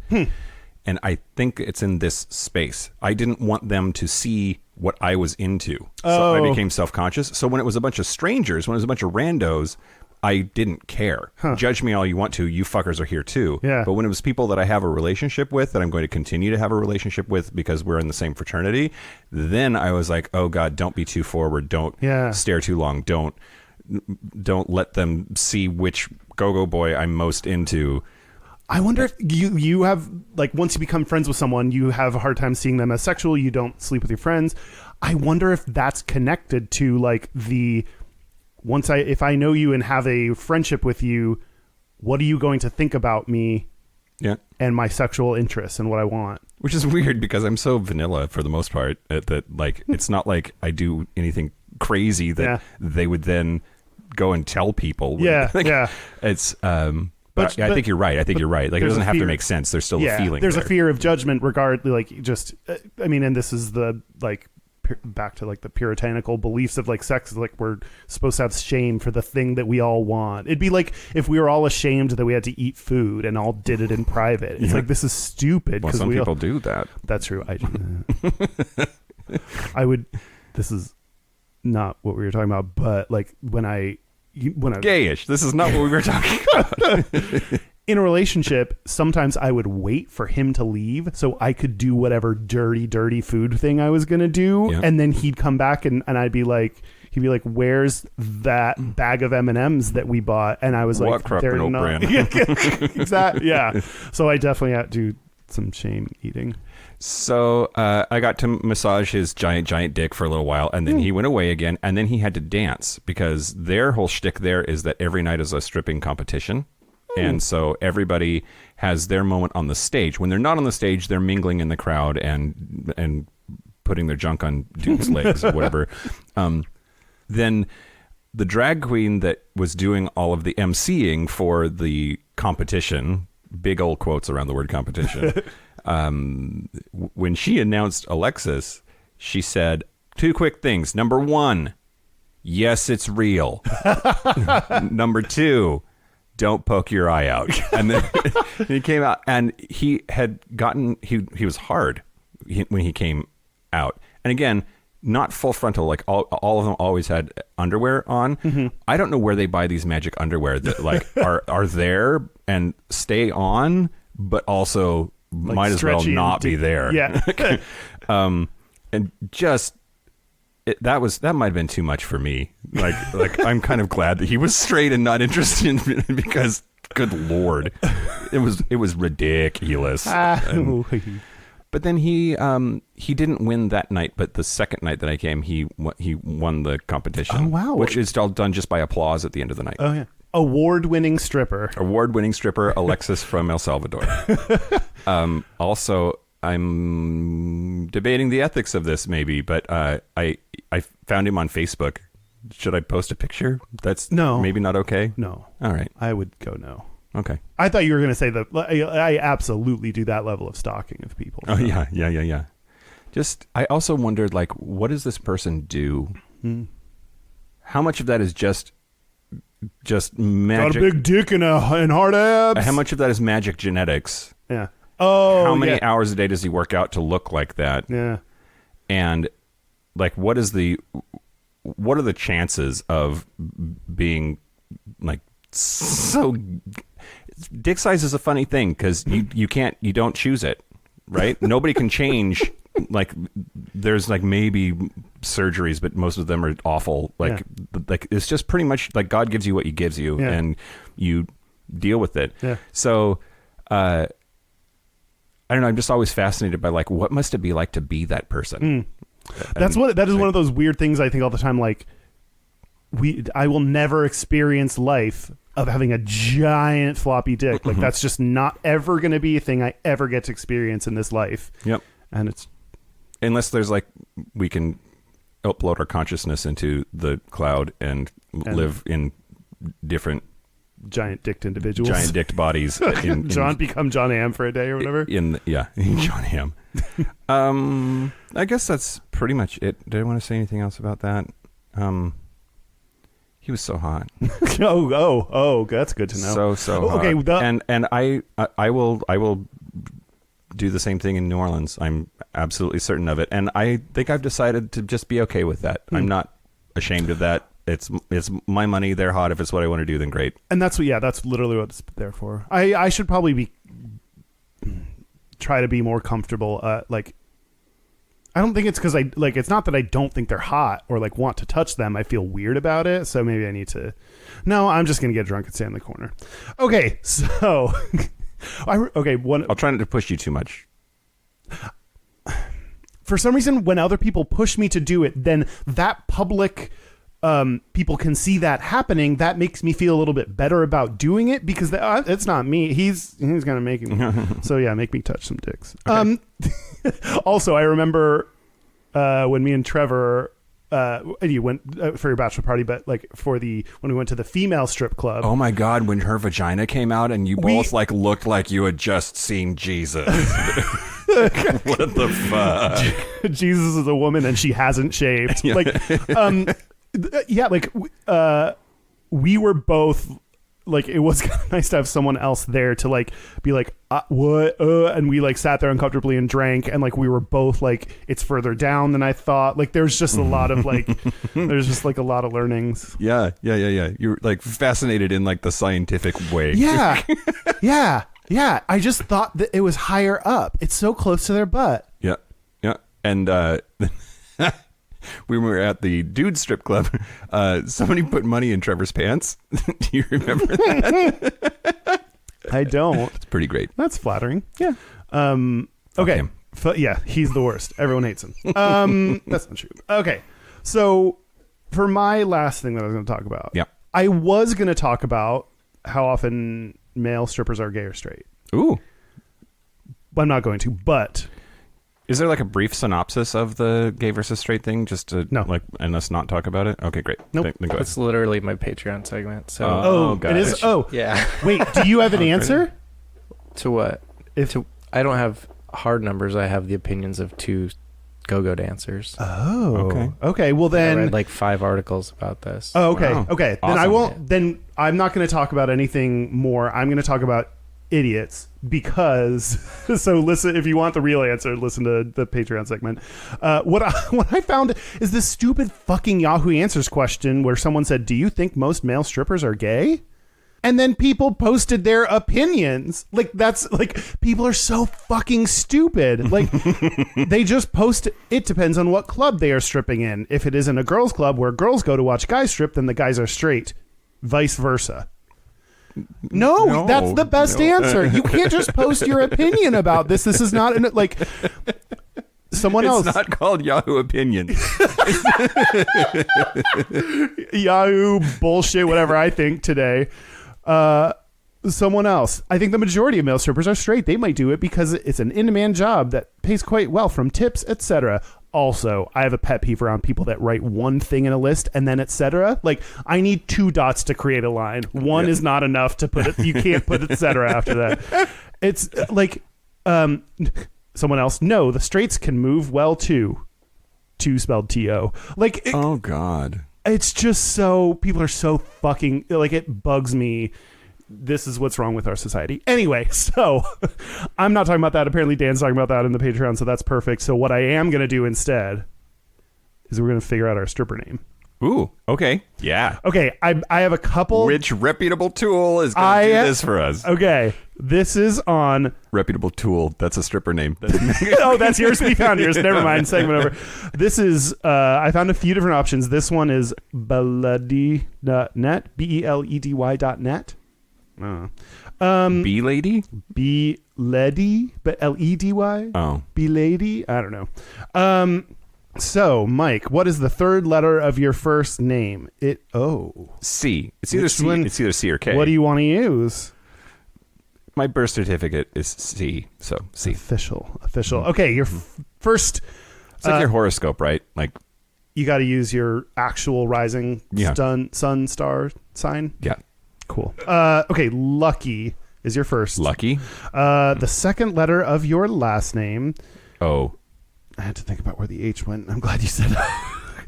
Speaker 2: And I think it's in this space. I didn't want them to see what I was into. So I became self-conscious. So when it was a bunch of strangers, when it was a bunch of randos, I didn't care. Judge me all you want to. You fuckers are here too.
Speaker 3: Yeah.
Speaker 2: But when it was people that I have a relationship with, that I'm going to continue to have a relationship with because we're in the same fraternity, then I was like, oh God, don't be too forward. Don't stare too long. Don't let them see which go-go boy I'm most into.
Speaker 3: I wonder if you have, like, once you become friends with someone, you have a hard time seeing them as sexual. You don't sleep with your friends. I wonder if that's connected to, like, if I know you and have a friendship with you, what are you going to think about me and my sexual interests and what I want?
Speaker 2: Which is weird because I'm so vanilla for the most part that, like, it's not like I do anything crazy that they would then go and tell people. It's... But I think you're right. Like, it doesn't have to make sense. There's still a feeling.
Speaker 3: There's a fear of judgment and this is the, like, back to, like, the puritanical beliefs of, like, sex. Like, we're supposed to have shame for the thing that we all want. It'd be like if we were all ashamed that we had to eat food and all did it in private. It's like, this is stupid.
Speaker 2: Well, some people do that.
Speaker 3: That's true. I do. This is not what we were talking about, but, like, when
Speaker 2: Gayish. This is not what we were talking about.
Speaker 3: In a relationship, sometimes I would wait for him to leave so I could do whatever dirty food thing I was going to do.
Speaker 2: Yeah.
Speaker 3: And then he'd come back and he'd be like, where's that bag of M&Ms that we bought? And I was
Speaker 2: what
Speaker 3: like,
Speaker 2: crap
Speaker 3: they're
Speaker 2: milk
Speaker 3: not.
Speaker 2: brand.
Speaker 3: Exactly. Yeah. So I definitely had to do some shame eating.
Speaker 2: So I got to massage his giant dick for a little while, and then he went away again, and then he had to dance because their whole shtick there is that every night is a stripping competition. And so everybody has their moment on the stage. When they're not on the stage, they're mingling in the crowd and putting their junk on dudes' legs or whatever. Then the drag queen that was doing all of the emceeing for the competition, big old quotes around the word competition, when she announced Alexis, she said 2 quick things. Number 1, yes, it's real. Number 2, don't poke your eye out. And then he came out, and he had gotten he was hard when he came out. And again, not full frontal, like all of them always had underwear on.
Speaker 3: Mm-hmm.
Speaker 2: I don't know where they buy these magic underwear that like are there and stay on, but also
Speaker 3: Like
Speaker 2: might as well
Speaker 3: stretchy and
Speaker 2: not be there.
Speaker 3: Yeah.
Speaker 2: And just that might have been too much for me. Like I'm kind of glad that he was straight and not interested in it because good Lord, it was ridiculous. But then he didn't win that night, but the second night that I came, he won the competition.
Speaker 3: Oh, wow.
Speaker 2: Which is all done just by applause at the end of the night.
Speaker 3: Oh yeah. Award-winning stripper
Speaker 2: Alexis from El Salvador. Also, I'm debating the ethics of this maybe, but I found him on Facebook. Should I post a picture? That's maybe not okay?
Speaker 3: No.
Speaker 2: All right.
Speaker 3: I would go no.
Speaker 2: Okay.
Speaker 3: I thought you were going to say that I absolutely do that level of stalking of people.
Speaker 2: Oh, yeah. Just, I also wondered, like, what does this person do? How much of that is just magic?
Speaker 3: Got a big dick and hard abs.
Speaker 2: How much of that is magic genetics?
Speaker 3: Yeah. Oh,
Speaker 2: how many hours a day does he work out to look like that?
Speaker 3: Yeah.
Speaker 2: And, like, what are the chances of being, like, so... Dick size is a funny thing because you don't choose it, right? Nobody can change. Like there's like maybe surgeries, but most of them are awful. Like it's just pretty much like God gives you what He gives you, and you deal with it. Yeah. So I don't know. I'm just always fascinated by like what must it be like to be that person.
Speaker 3: That is one of those weird things I think all the time. Like I will never experience life of having a giant floppy dick. Like that's just not ever going to be a thing I ever get to experience in this life.
Speaker 2: Yep.
Speaker 3: And it's
Speaker 2: unless there's like we can upload our consciousness into the cloud and live in different
Speaker 3: giant dicked individuals,
Speaker 2: giant dicked bodies.
Speaker 3: Become John Hamm for a day or whatever.
Speaker 2: John Hamm. I guess that's pretty much it. Did I want to say anything else about that? He was so hot.
Speaker 3: oh, that's good to know.
Speaker 2: So hot. Okay, and I will do the same thing in New Orleans. I'm absolutely certain of it, and I think I've decided to just be okay with that. I'm not ashamed of that. It's my money. They're hot. If it's what I want to do, then great.
Speaker 3: And that's literally what it's there for. I should probably try to be more comfortable. Like. I don't think it's because it's not that I don't think they're hot or like want to touch them. I feel weird about it. So maybe I need to, no, I'm just going to get drunk and stand in the corner. Okay. So, I'll
Speaker 2: try not to push you too much.
Speaker 3: For some reason, when other people push me to do it, then that public, people can see that happening. That makes me feel a little bit better about doing it because it's not me. He's going to make me. So yeah, make me touch some dicks. Okay. Also, I remember when me and Trevor, you went for your bachelor party, but like when we went to the female strip club.
Speaker 2: Oh my God! When her vagina came out, and you both like looked like you had just seen Jesus. What the fuck?
Speaker 3: Jesus is a woman, and she hasn't shaved. We were both. Like it was kind of nice to have someone else there to like be like what and we like sat there uncomfortably and drank and like we were both like it's further down than I thought. Like there's just a lot of like there's just like a lot of learnings.
Speaker 2: Yeah. You're like fascinated in like the scientific way.
Speaker 3: Yeah. I just thought that it was higher up. It's so close to their butt.
Speaker 2: Yeah. And we were at the dude strip club. Somebody put money in Trevor's pants. Do you remember that?
Speaker 3: I don't.
Speaker 2: It's pretty great.
Speaker 3: That's flattering.
Speaker 2: Yeah.
Speaker 3: Okay. Yeah, he's the worst. Everyone hates him. That's not true. Okay. So for my last thing that I was going to talk about, I was going to talk about how often male strippers are gay or straight.
Speaker 2: Ooh.
Speaker 3: But I'm not going to, but...
Speaker 2: Is there like a brief synopsis of the gay versus straight thing just to and us not talk about it? Okay, great.
Speaker 3: Nope.
Speaker 2: Then go ahead.
Speaker 4: It's literally my Patreon segment. So
Speaker 3: it is. Oh,
Speaker 4: yeah.
Speaker 3: Wait, do you have an answer?
Speaker 4: To what? I don't have hard numbers. I have the opinions of two go-go dancers.
Speaker 3: Oh, okay. Well, then
Speaker 4: I read like 5 articles about this.
Speaker 3: Oh, okay.
Speaker 2: Wow.
Speaker 3: Okay.
Speaker 2: Awesome.
Speaker 3: Then I won't. Then I'm not going to talk about anything more. I'm going to talk about idiots because so listen, if you want the real answer, listen to the Patreon segment. What I found is this stupid fucking Yahoo Answers question where someone said, do you think most male strippers are gay? And then people posted their opinions. Like, that's like, people are so fucking stupid. Like, they just post, it depends on what club they are stripping in. If it is in a girls' club where girls go to watch guys strip, then the guys are straight. Vice versa. No, that's the best answer. You can't just post your opinion about this. This is not like someone else.
Speaker 2: It's not called Yahoo Opinions.
Speaker 3: Yahoo bullshit, whatever I think today. Someone else. I think the majority of male strippers are straight. They might do it because it's an in-demand job that pays quite well from tips, etc. Also, I have a pet peeve around people that write one thing in a list and then etc. Like, I need 2 dots to create a line. One is not enough to put it. You can't put etc. after that. It's like, someone else. No, the straights can move well too. 2 spelled T-O. Like,
Speaker 2: oh God.
Speaker 3: It's just so, people are so fucking, like, it bugs me. This is what's wrong with our society. Anyway, so I'm not talking about that. Apparently Dan's talking about that in the Patreon, so that's perfect. So what I am going to do instead is we're going to figure out our stripper name.
Speaker 2: Ooh, okay. Yeah.
Speaker 3: Okay, I have a couple.
Speaker 2: Which reputable tool is going to do this for us?
Speaker 3: Okay, this is on...
Speaker 2: Reputable tool. That's a stripper name.
Speaker 3: Oh, that's yours. We found yours. Never mind. Segment over. This is... I found a few different options. This one is beledy.net. BELEDY.net.
Speaker 2: B-lady?
Speaker 3: B-ledy, but L-E-D-Y?
Speaker 2: Oh.
Speaker 3: B-lady? I don't know. So, Mike, what is the third letter of your first name?
Speaker 2: C. It's either C. It's either C or K.
Speaker 3: What do you want to use?
Speaker 2: My birth certificate is C, so C.
Speaker 3: Official. Okay, your first...
Speaker 2: It's like your horoscope, right? Like,
Speaker 3: you got to use your actual rising sun star sign?
Speaker 2: Yeah.
Speaker 3: Cool. Okay, Lucky is your first.
Speaker 2: Lucky?
Speaker 3: The second letter of your last name.
Speaker 2: Oh.
Speaker 3: I had to think about where the H went. I'm glad you said that.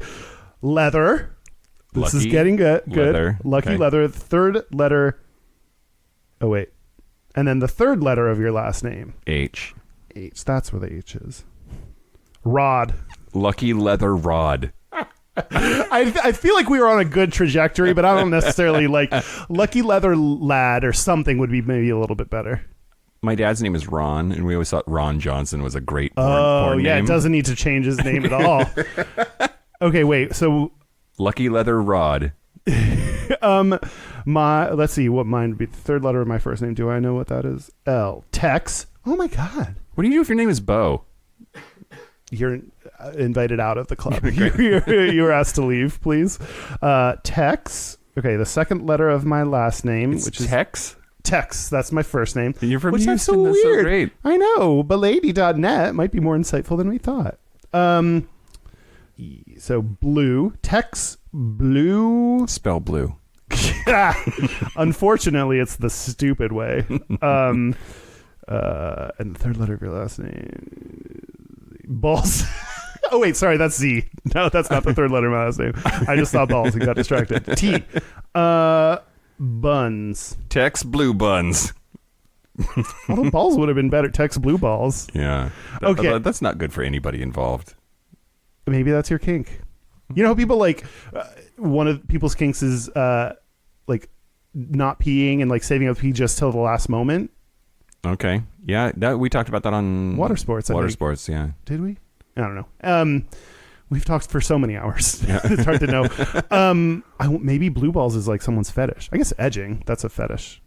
Speaker 3: Leather. This is getting good.
Speaker 2: Leather.
Speaker 3: Lucky
Speaker 2: Okay.
Speaker 3: Leather. Third letter. Oh, wait. And then the third letter of your last name.
Speaker 2: H.
Speaker 3: H. That's where the H is. Rod.
Speaker 2: Lucky Leather Rod.
Speaker 3: I feel like we were on a good trajectory, but I don't necessarily like Lucky Leather Lad or something would be maybe a little bit better.
Speaker 2: My dad's name is Ron, and we always thought Ron Johnson was a great porn name.
Speaker 3: It doesn't need to change his name at all. Okay, wait. So
Speaker 2: Lucky Leather Rod.
Speaker 3: let's see what mine would be. The third letter of my first name. Do I know what that is? L. Tex. Oh my God.
Speaker 2: What do you do if your name is Bo?
Speaker 3: You're invited out of the club. You're asked to leave, please. Tex. Okay, the second letter of my last name, which is
Speaker 2: Tex.
Speaker 3: Tex. That's my first name.
Speaker 2: And you're from
Speaker 3: which
Speaker 2: Houston.
Speaker 3: That's so
Speaker 2: That's
Speaker 3: weird.
Speaker 2: so great.
Speaker 3: I know. Belady.net might be more insightful than we thought. So blue. Tex blue.
Speaker 2: Spell blue.
Speaker 3: Unfortunately, it's the stupid way. And the third letter of your last name. Balls. Oh, wait. Sorry. That's Z. No, that's not the third letter of my last name. I just saw balls and got distracted. T. Buns.
Speaker 2: Tex Blue Buns.
Speaker 3: Although balls would have been better. Tex blue balls.
Speaker 2: Yeah.
Speaker 3: Okay.
Speaker 2: That's not good for anybody involved.
Speaker 3: Maybe that's your kink. You know how people like one of people's kinks is like not peeing and like saving up pee just till the last moment.
Speaker 2: Okay. Yeah. We talked about that on
Speaker 3: Water sports.
Speaker 2: Water sports. Yeah.
Speaker 3: Did we? I don't know. We've talked for so many hours.
Speaker 2: Yeah.
Speaker 3: It's hard to know. Maybe blue balls is like someone's fetish. I guess edging. That's a fetish.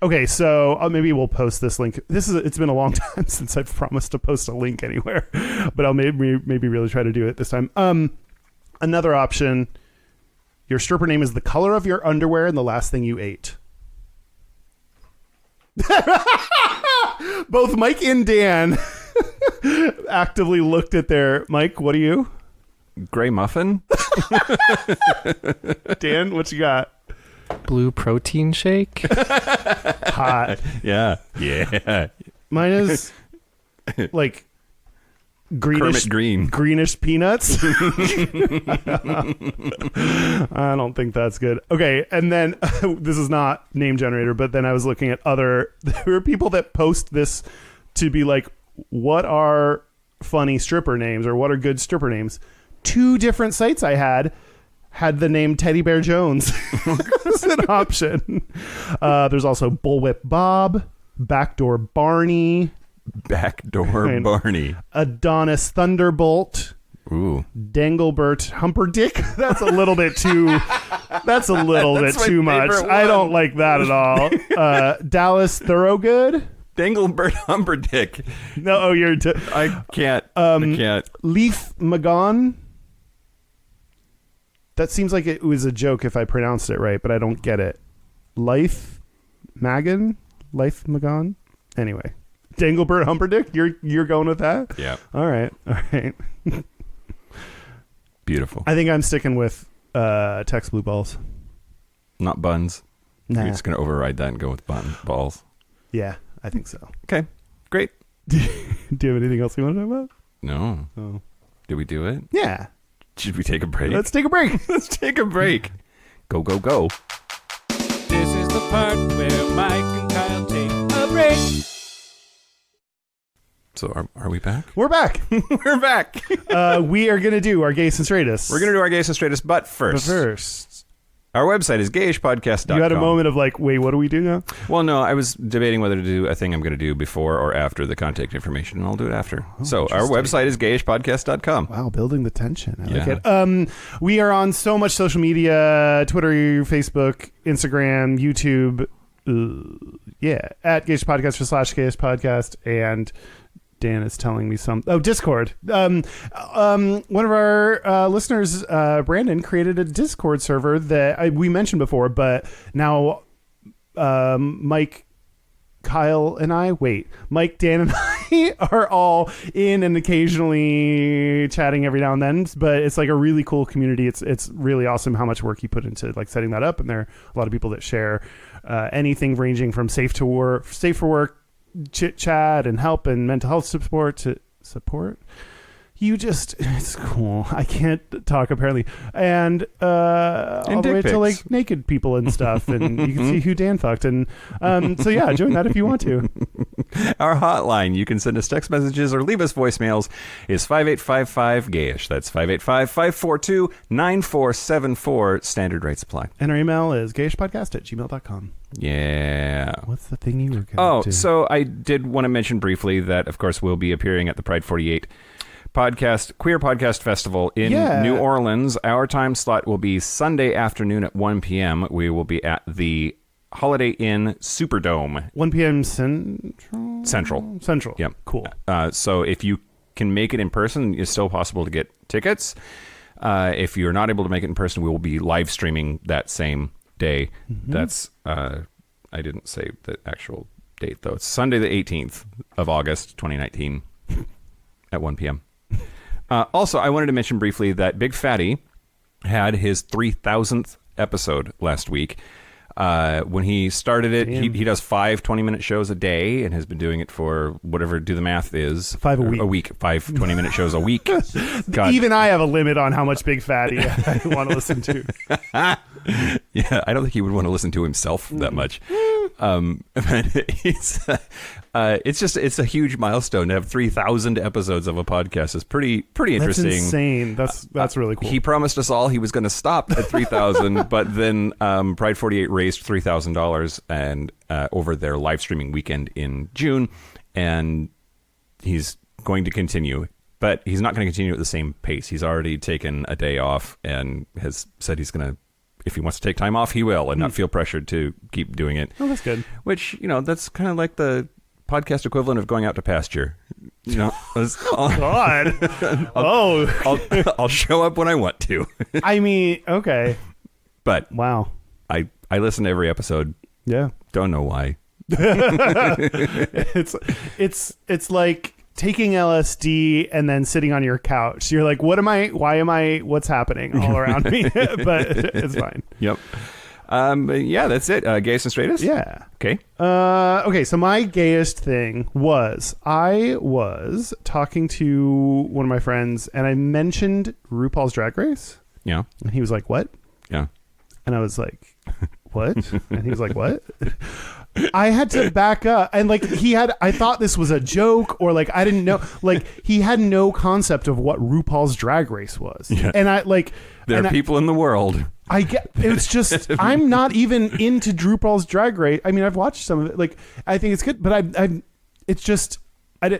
Speaker 3: Okay, so maybe we'll post this link. It's been a long time since I've promised to post a link anywhere, but I'll maybe really try to do it this time. Another option: your stripper name is the color of your underwear and the last thing you ate. Both Mike and Dan actively looked at their Mike. What are you?
Speaker 2: Gray muffin.
Speaker 3: Dan, what you got?
Speaker 4: Blue protein shake.
Speaker 3: Hot.
Speaker 2: Yeah. Yeah.
Speaker 3: Mine is like greenish,
Speaker 2: Kermit Green.
Speaker 3: greenish peanuts. I don't think that's good. Okay, and then this is not name generator, but then I was looking at there are people that post this to be like, what are funny stripper names or what are good stripper names? 2 different sites I had the name Teddy Bear Jones as an option. There's also Bullwhip Bob, Backdoor Barney,
Speaker 2: Backdoor Barney,
Speaker 3: Adonis Thunderbolt,
Speaker 2: ooh,
Speaker 3: Danglebert Humperdick. That's a little bit too. That's a little bit too much. I don't like that at all. Dallas Thoroughgood.
Speaker 2: Danglebert Humperdick.
Speaker 3: No,
Speaker 2: I can't. I can't.
Speaker 3: Leaf Magon. That seems like it was a joke if I pronounced it right, but I don't get it. Life Magon. Anyway, Danglebert Humperdick. You're going with that?
Speaker 2: Yeah.
Speaker 3: All right.
Speaker 2: Beautiful.
Speaker 3: I think I'm sticking with Tex Blue Balls.
Speaker 2: Not buns.
Speaker 3: Nah.
Speaker 2: You're just going to override that and go with balls.
Speaker 3: Yeah, I think so.
Speaker 2: Okay. Great.
Speaker 3: Do you have anything else you want to know about?
Speaker 2: No.
Speaker 3: Oh.
Speaker 2: Did we do it?
Speaker 3: Yeah.
Speaker 2: Should we take a break?
Speaker 3: Let's take a break.
Speaker 2: Let's take a break. Go, go, go.
Speaker 1: This is the part where Mike and Kyle take a break.
Speaker 2: So are we back?
Speaker 3: We're back.
Speaker 2: We're back.
Speaker 3: We are going to do our Gayest and Straightest.
Speaker 2: We're going to do our Gayest and Straightest, but first, our website is gayishpodcast.com.
Speaker 3: You had a moment of like, wait, what do we do now?
Speaker 2: Well, no, I was debating whether to do a thing I'm going to do before or after the contact information, and I'll do it after. So our website is gayishpodcast.com.
Speaker 3: Wow, building the tension. I like
Speaker 2: Yeah.
Speaker 3: it. We are on so much social media, Twitter, Facebook, Instagram, YouTube. At Gayish Podcast / Gayish Podcast. And Dan is telling me Discord. One of our listeners, Brandon, created a Discord server that we mentioned before, but now Mike, Dan, and I are all in and occasionally chatting every now and then. But it's like a really cool community. It's really awesome how much work he put into like setting that up, and there are a lot of people that share anything ranging from safe for work, chit chat and help and mental health support to support. It's cool. I can't talk apparently. And all the way to like naked people and stuff, and you can see who Dan fucked. And so yeah, join that if you want to.
Speaker 2: Our hotline, you can send us text messages or leave us voicemails, is 5855-GAYISH. That's 585-542-9474. Standard rate supply.
Speaker 3: And our email is gayishpodcast@gmail.com.
Speaker 2: Yeah.
Speaker 3: What's the thing you were going to do?
Speaker 2: So I did want to mention briefly that, of course, we'll be appearing at the Pride 48 Queer Podcast Festival in New Orleans. Our time slot will be Sunday afternoon at 1 p.m. We will be at the Holiday Inn Superdome.
Speaker 3: 1 p.m.
Speaker 2: Central.
Speaker 3: Yep. Cool.
Speaker 2: So if you can make it in person, it's still possible to get tickets. If you're not able to make it in person, we will be live streaming that same day. Mm-hmm. That's, I didn't say the actual date, though. It's Sunday the 18th of August, 2019 at 1 p.m. Also, I wanted to mention briefly that Big Fatty had his 3,000th episode last week. When he started it, he does 5 20-minute shows a day and has been doing it for whatever the math is.
Speaker 3: 5 a week.
Speaker 2: 5 20-minute shows a week. God.
Speaker 3: Even I have a limit on how much Big Fatty I want to listen to.
Speaker 2: Yeah, I don't think he would want to listen to himself that much. It's a huge milestone to have 3,000 episodes of a podcast. It's pretty interesting.
Speaker 3: That's insane. That's really cool.
Speaker 2: He promised us all he was going to stop at 3,000, but then Pride 48 raised $3,000 and over their live streaming weekend in June, and he's going to continue. But he's not going to continue at the same pace. He's already taken a day off and has said he's going to, if he wants to take time off, he will, and not feel pressured to keep doing it.
Speaker 3: Oh, that's good.
Speaker 2: Which, that's kind of like the podcast equivalent of going out to pasture.
Speaker 3: God.
Speaker 2: I'll show up when I want to.
Speaker 3: I mean, okay.
Speaker 2: But
Speaker 3: wow.
Speaker 2: I listen to every episode.
Speaker 3: Yeah.
Speaker 2: Don't know why.
Speaker 3: It's like taking LSD and then sitting on your couch. You're like, why am I, what's happening all around me? But it's fine.
Speaker 2: Yep. Yeah, that's it. Gayest and straightest?
Speaker 3: Yeah.
Speaker 2: Okay.
Speaker 3: Okay, so my gayest thing was I was talking to one of my friends and I mentioned RuPaul's Drag Race.
Speaker 2: Yeah.
Speaker 3: And he was like, what?
Speaker 2: Yeah.
Speaker 3: And I was like, what? And he was like, what? I had to back up. And like I thought this was a joke or like I didn't know. Like he had no concept of what RuPaul's Drag Race was.
Speaker 2: Yeah.
Speaker 3: And I like.
Speaker 2: There are people in the world.
Speaker 3: I get it's just I'm not even into RuPaul's Drag Race. I mean, I've watched some of it. Like I think it's good, but I it's just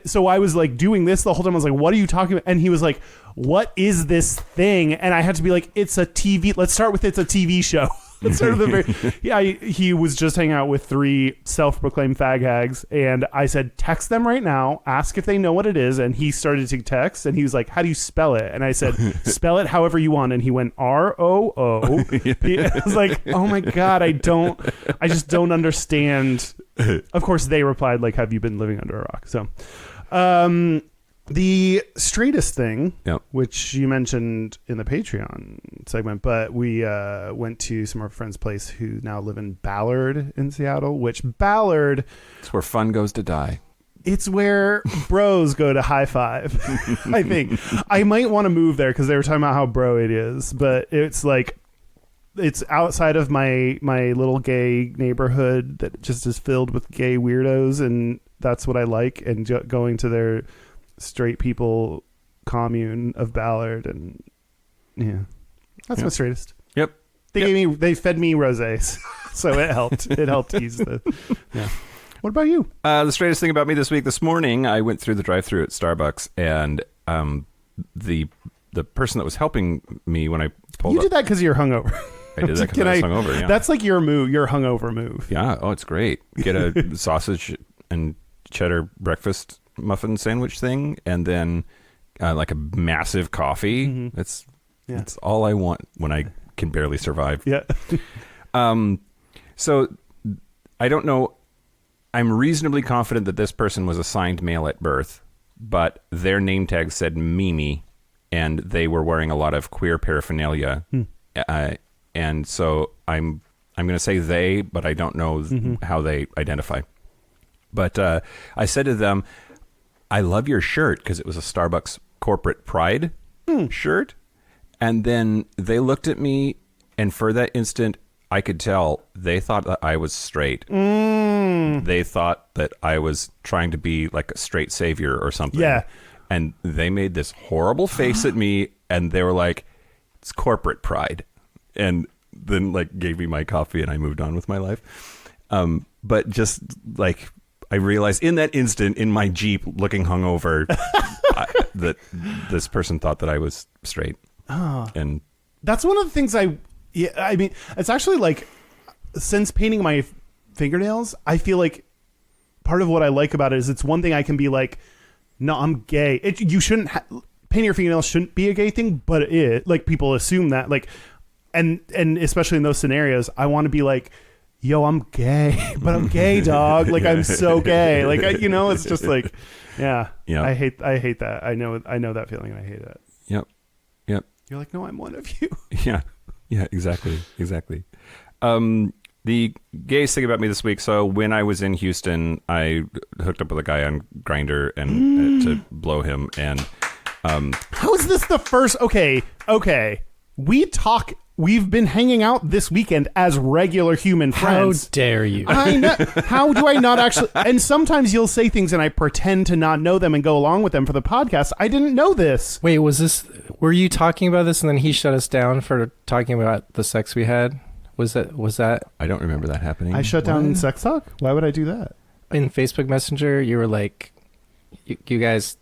Speaker 3: so I was like doing this the whole time. I was like, what are you talking about? And he was like, what is this thing? And I had to be like, it's a TV. Let's start with it's a TV show. Let's start with the very, yeah. He was just hanging out with 3 self-proclaimed fag hags, and I said, text them right now, ask if they know what it is. And he started to text, and he was like, how do you spell it? And I said, spell it however you want. And he went ROO. I was like, oh my God, I just don't understand. Of course, they replied like, have you been living under a rock? So, the straightest thing,
Speaker 2: yep,
Speaker 3: which you mentioned in the Patreon segment, but we went to some of our friends' place who now live in Ballard in Seattle, which Ballard...
Speaker 2: It's where fun goes to die.
Speaker 3: It's where bros go to high five, I think. I might want to move there because they were talking about how bro it is, but it's like... It's outside of my little gay neighborhood that just is filled with gay weirdos, and that's what I like, and going to their... straight people commune of Ballard, and yeah, that's my straightest.
Speaker 2: Yep.
Speaker 3: They fed me rosés, so it helped ease the. Yeah. What about you?
Speaker 2: The straightest thing about me this morning, I went through the drive-thru at Starbucks, and the person that was helping me when I pulled up.
Speaker 3: You did that because you're hungover.
Speaker 2: I did that because I was hungover. Yeah.
Speaker 3: That's like your move, your hungover move.
Speaker 2: Yeah. Oh, it's great. Get a sausage and cheddar breakfast muffin sandwich thing, and then like a massive coffee.
Speaker 3: Mm-hmm.
Speaker 2: That's all I want when I can barely survive.
Speaker 3: Yeah.
Speaker 2: So I don't know. I'm reasonably confident that this person was assigned male at birth, but their name tag said Mimi, and they were wearing a lot of queer paraphernalia. And so I'm going to say they, but I don't know how they identify. But I said to them, I love your shirt, because it was a Starbucks corporate pride shirt. And then they looked at me, and for that instant, I could tell they thought that I was straight. They thought that I was trying to be like a straight savior or something.
Speaker 3: Yeah.
Speaker 2: And they made this horrible face at me, and they were like, it's corporate pride. And then like gave me my coffee, and I moved on with my life. But just like... I realized in that instant in my Jeep looking hungover that this person thought that I was straight.
Speaker 3: Oh.
Speaker 2: And
Speaker 3: that's one of the things I mean, it's actually like, since painting my fingernails, I feel like part of what I like about it is it's one thing I can be like, no, I'm gay. You shouldn't painting your fingernails shouldn't be a gay thing, but it like people assume that like, and especially in those scenarios, I want to be like, yo, I'm gay, but I'm gay, dog. Like I'm so gay. Like it's just like, yeah. I hate that. I know that feeling. And I hate that.
Speaker 2: Yep.
Speaker 3: You're like, no, I'm one of you.
Speaker 2: Yeah. Exactly. The gayest thing about me this week. So when I was in Houston, I hooked up with a guy on Grindr and to blow him. And
Speaker 3: how is this the first? Okay. We've been hanging out this weekend as regular human friends.
Speaker 4: How dare you?
Speaker 3: I know. How do I not actually? And sometimes you'll say things and I pretend to not know them and go along with them for the podcast. I didn't know this.
Speaker 4: Wait, were you talking about this and then he shut us down for talking about the sex we had? Was that?
Speaker 2: I don't remember that happening.
Speaker 3: I shut down sex talk? Why would I do that?
Speaker 4: In Facebook Messenger, you were like, you guys...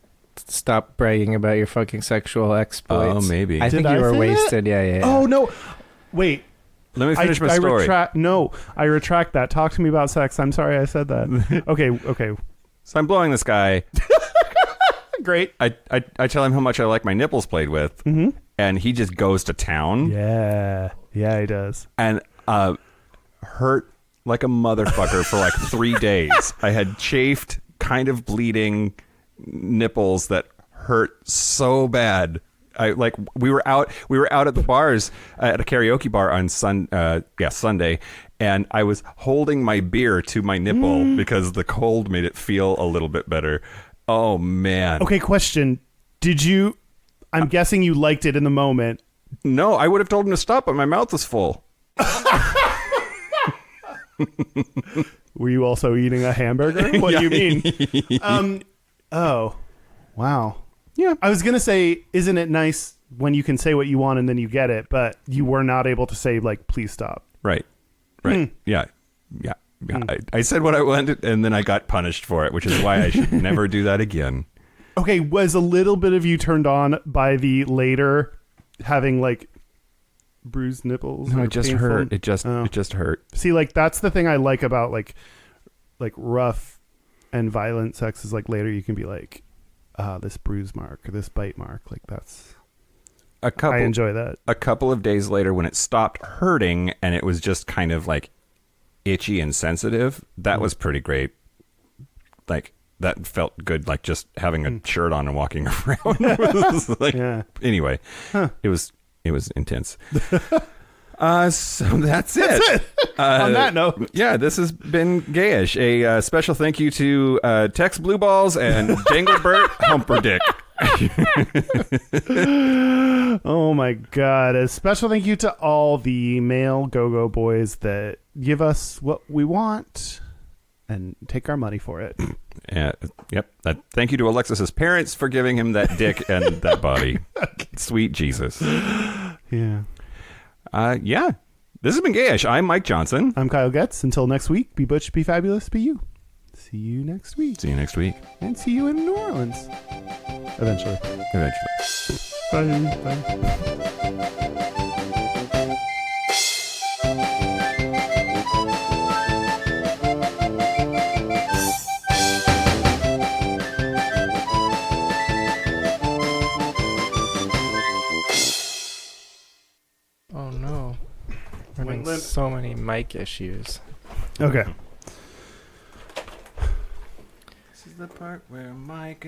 Speaker 4: Stop bragging about your fucking sexual exploits.
Speaker 2: Oh, maybe.
Speaker 4: I think you were wasted. Yeah.
Speaker 3: Oh, no. Wait.
Speaker 2: Let me finish my story.
Speaker 3: I retract that. Talk to me about sex. I'm sorry I said that. Okay.
Speaker 2: So I'm blowing this guy.
Speaker 3: Great.
Speaker 2: I tell him how much I like my nipples played with, and he just goes to town.
Speaker 3: Yeah, he does.
Speaker 2: And hurt like a motherfucker for like 3 days. I had chafed, kind of bleeding nipples that hurt so bad. we were out at the bars at a karaoke bar on Sunday, and I was holding my beer to my nipple because the cold made it feel a little bit better. Oh man.
Speaker 3: Okay, question. Did you I'm guessing you liked it in the moment.
Speaker 2: No, I would have told him to stop, but my mouth was full.
Speaker 3: Were you also eating a hamburger? What do you mean? Oh, wow.
Speaker 2: Yeah.
Speaker 3: I was going to say, isn't it nice when you can say what you want and then you get it, but you were not able to say, like, please stop.
Speaker 2: Right. Yeah. I said what I wanted, and then I got punished for it, which is why I should never do that again.
Speaker 3: Okay, was a little bit of you turned on by the later having, like, bruised nipples?
Speaker 2: No, it just
Speaker 3: painful?
Speaker 2: hurt. It just hurt.
Speaker 3: See, like, that's the thing I like about, like rough and violent sex is, like, later you can be like, this bruise mark or this bite mark. Like, that's... I enjoy that.
Speaker 2: A couple of days later, when it stopped hurting and it was just kind of, like, itchy and sensitive, that was pretty great. Like, that felt good, like, just having a shirt on and walking around. Like, yeah. Anyway, it was intense. So that's it.
Speaker 3: On that note.
Speaker 2: Yeah, this has been Gayish. A special thank you to Tex Blue Balls and Danglebert Humperdick.
Speaker 3: Oh my God. A special thank you to all the male go-go boys that give us what we want and take our money for it.
Speaker 2: Yep. Thank you to Alexis's parents for giving him that dick and that body. Sweet Jesus.
Speaker 3: Yeah.
Speaker 2: Yeah. This has been Gayish. I'm Mike Johnson.
Speaker 3: I'm Kyle Getz. Until next week, be butch, be fabulous, be you. See you next week.
Speaker 2: See you next week.
Speaker 3: And see you in New Orleans. Eventually. Bye.
Speaker 4: Oh no. We're having so many mic issues.
Speaker 3: Okay.
Speaker 2: This is the part where Mike.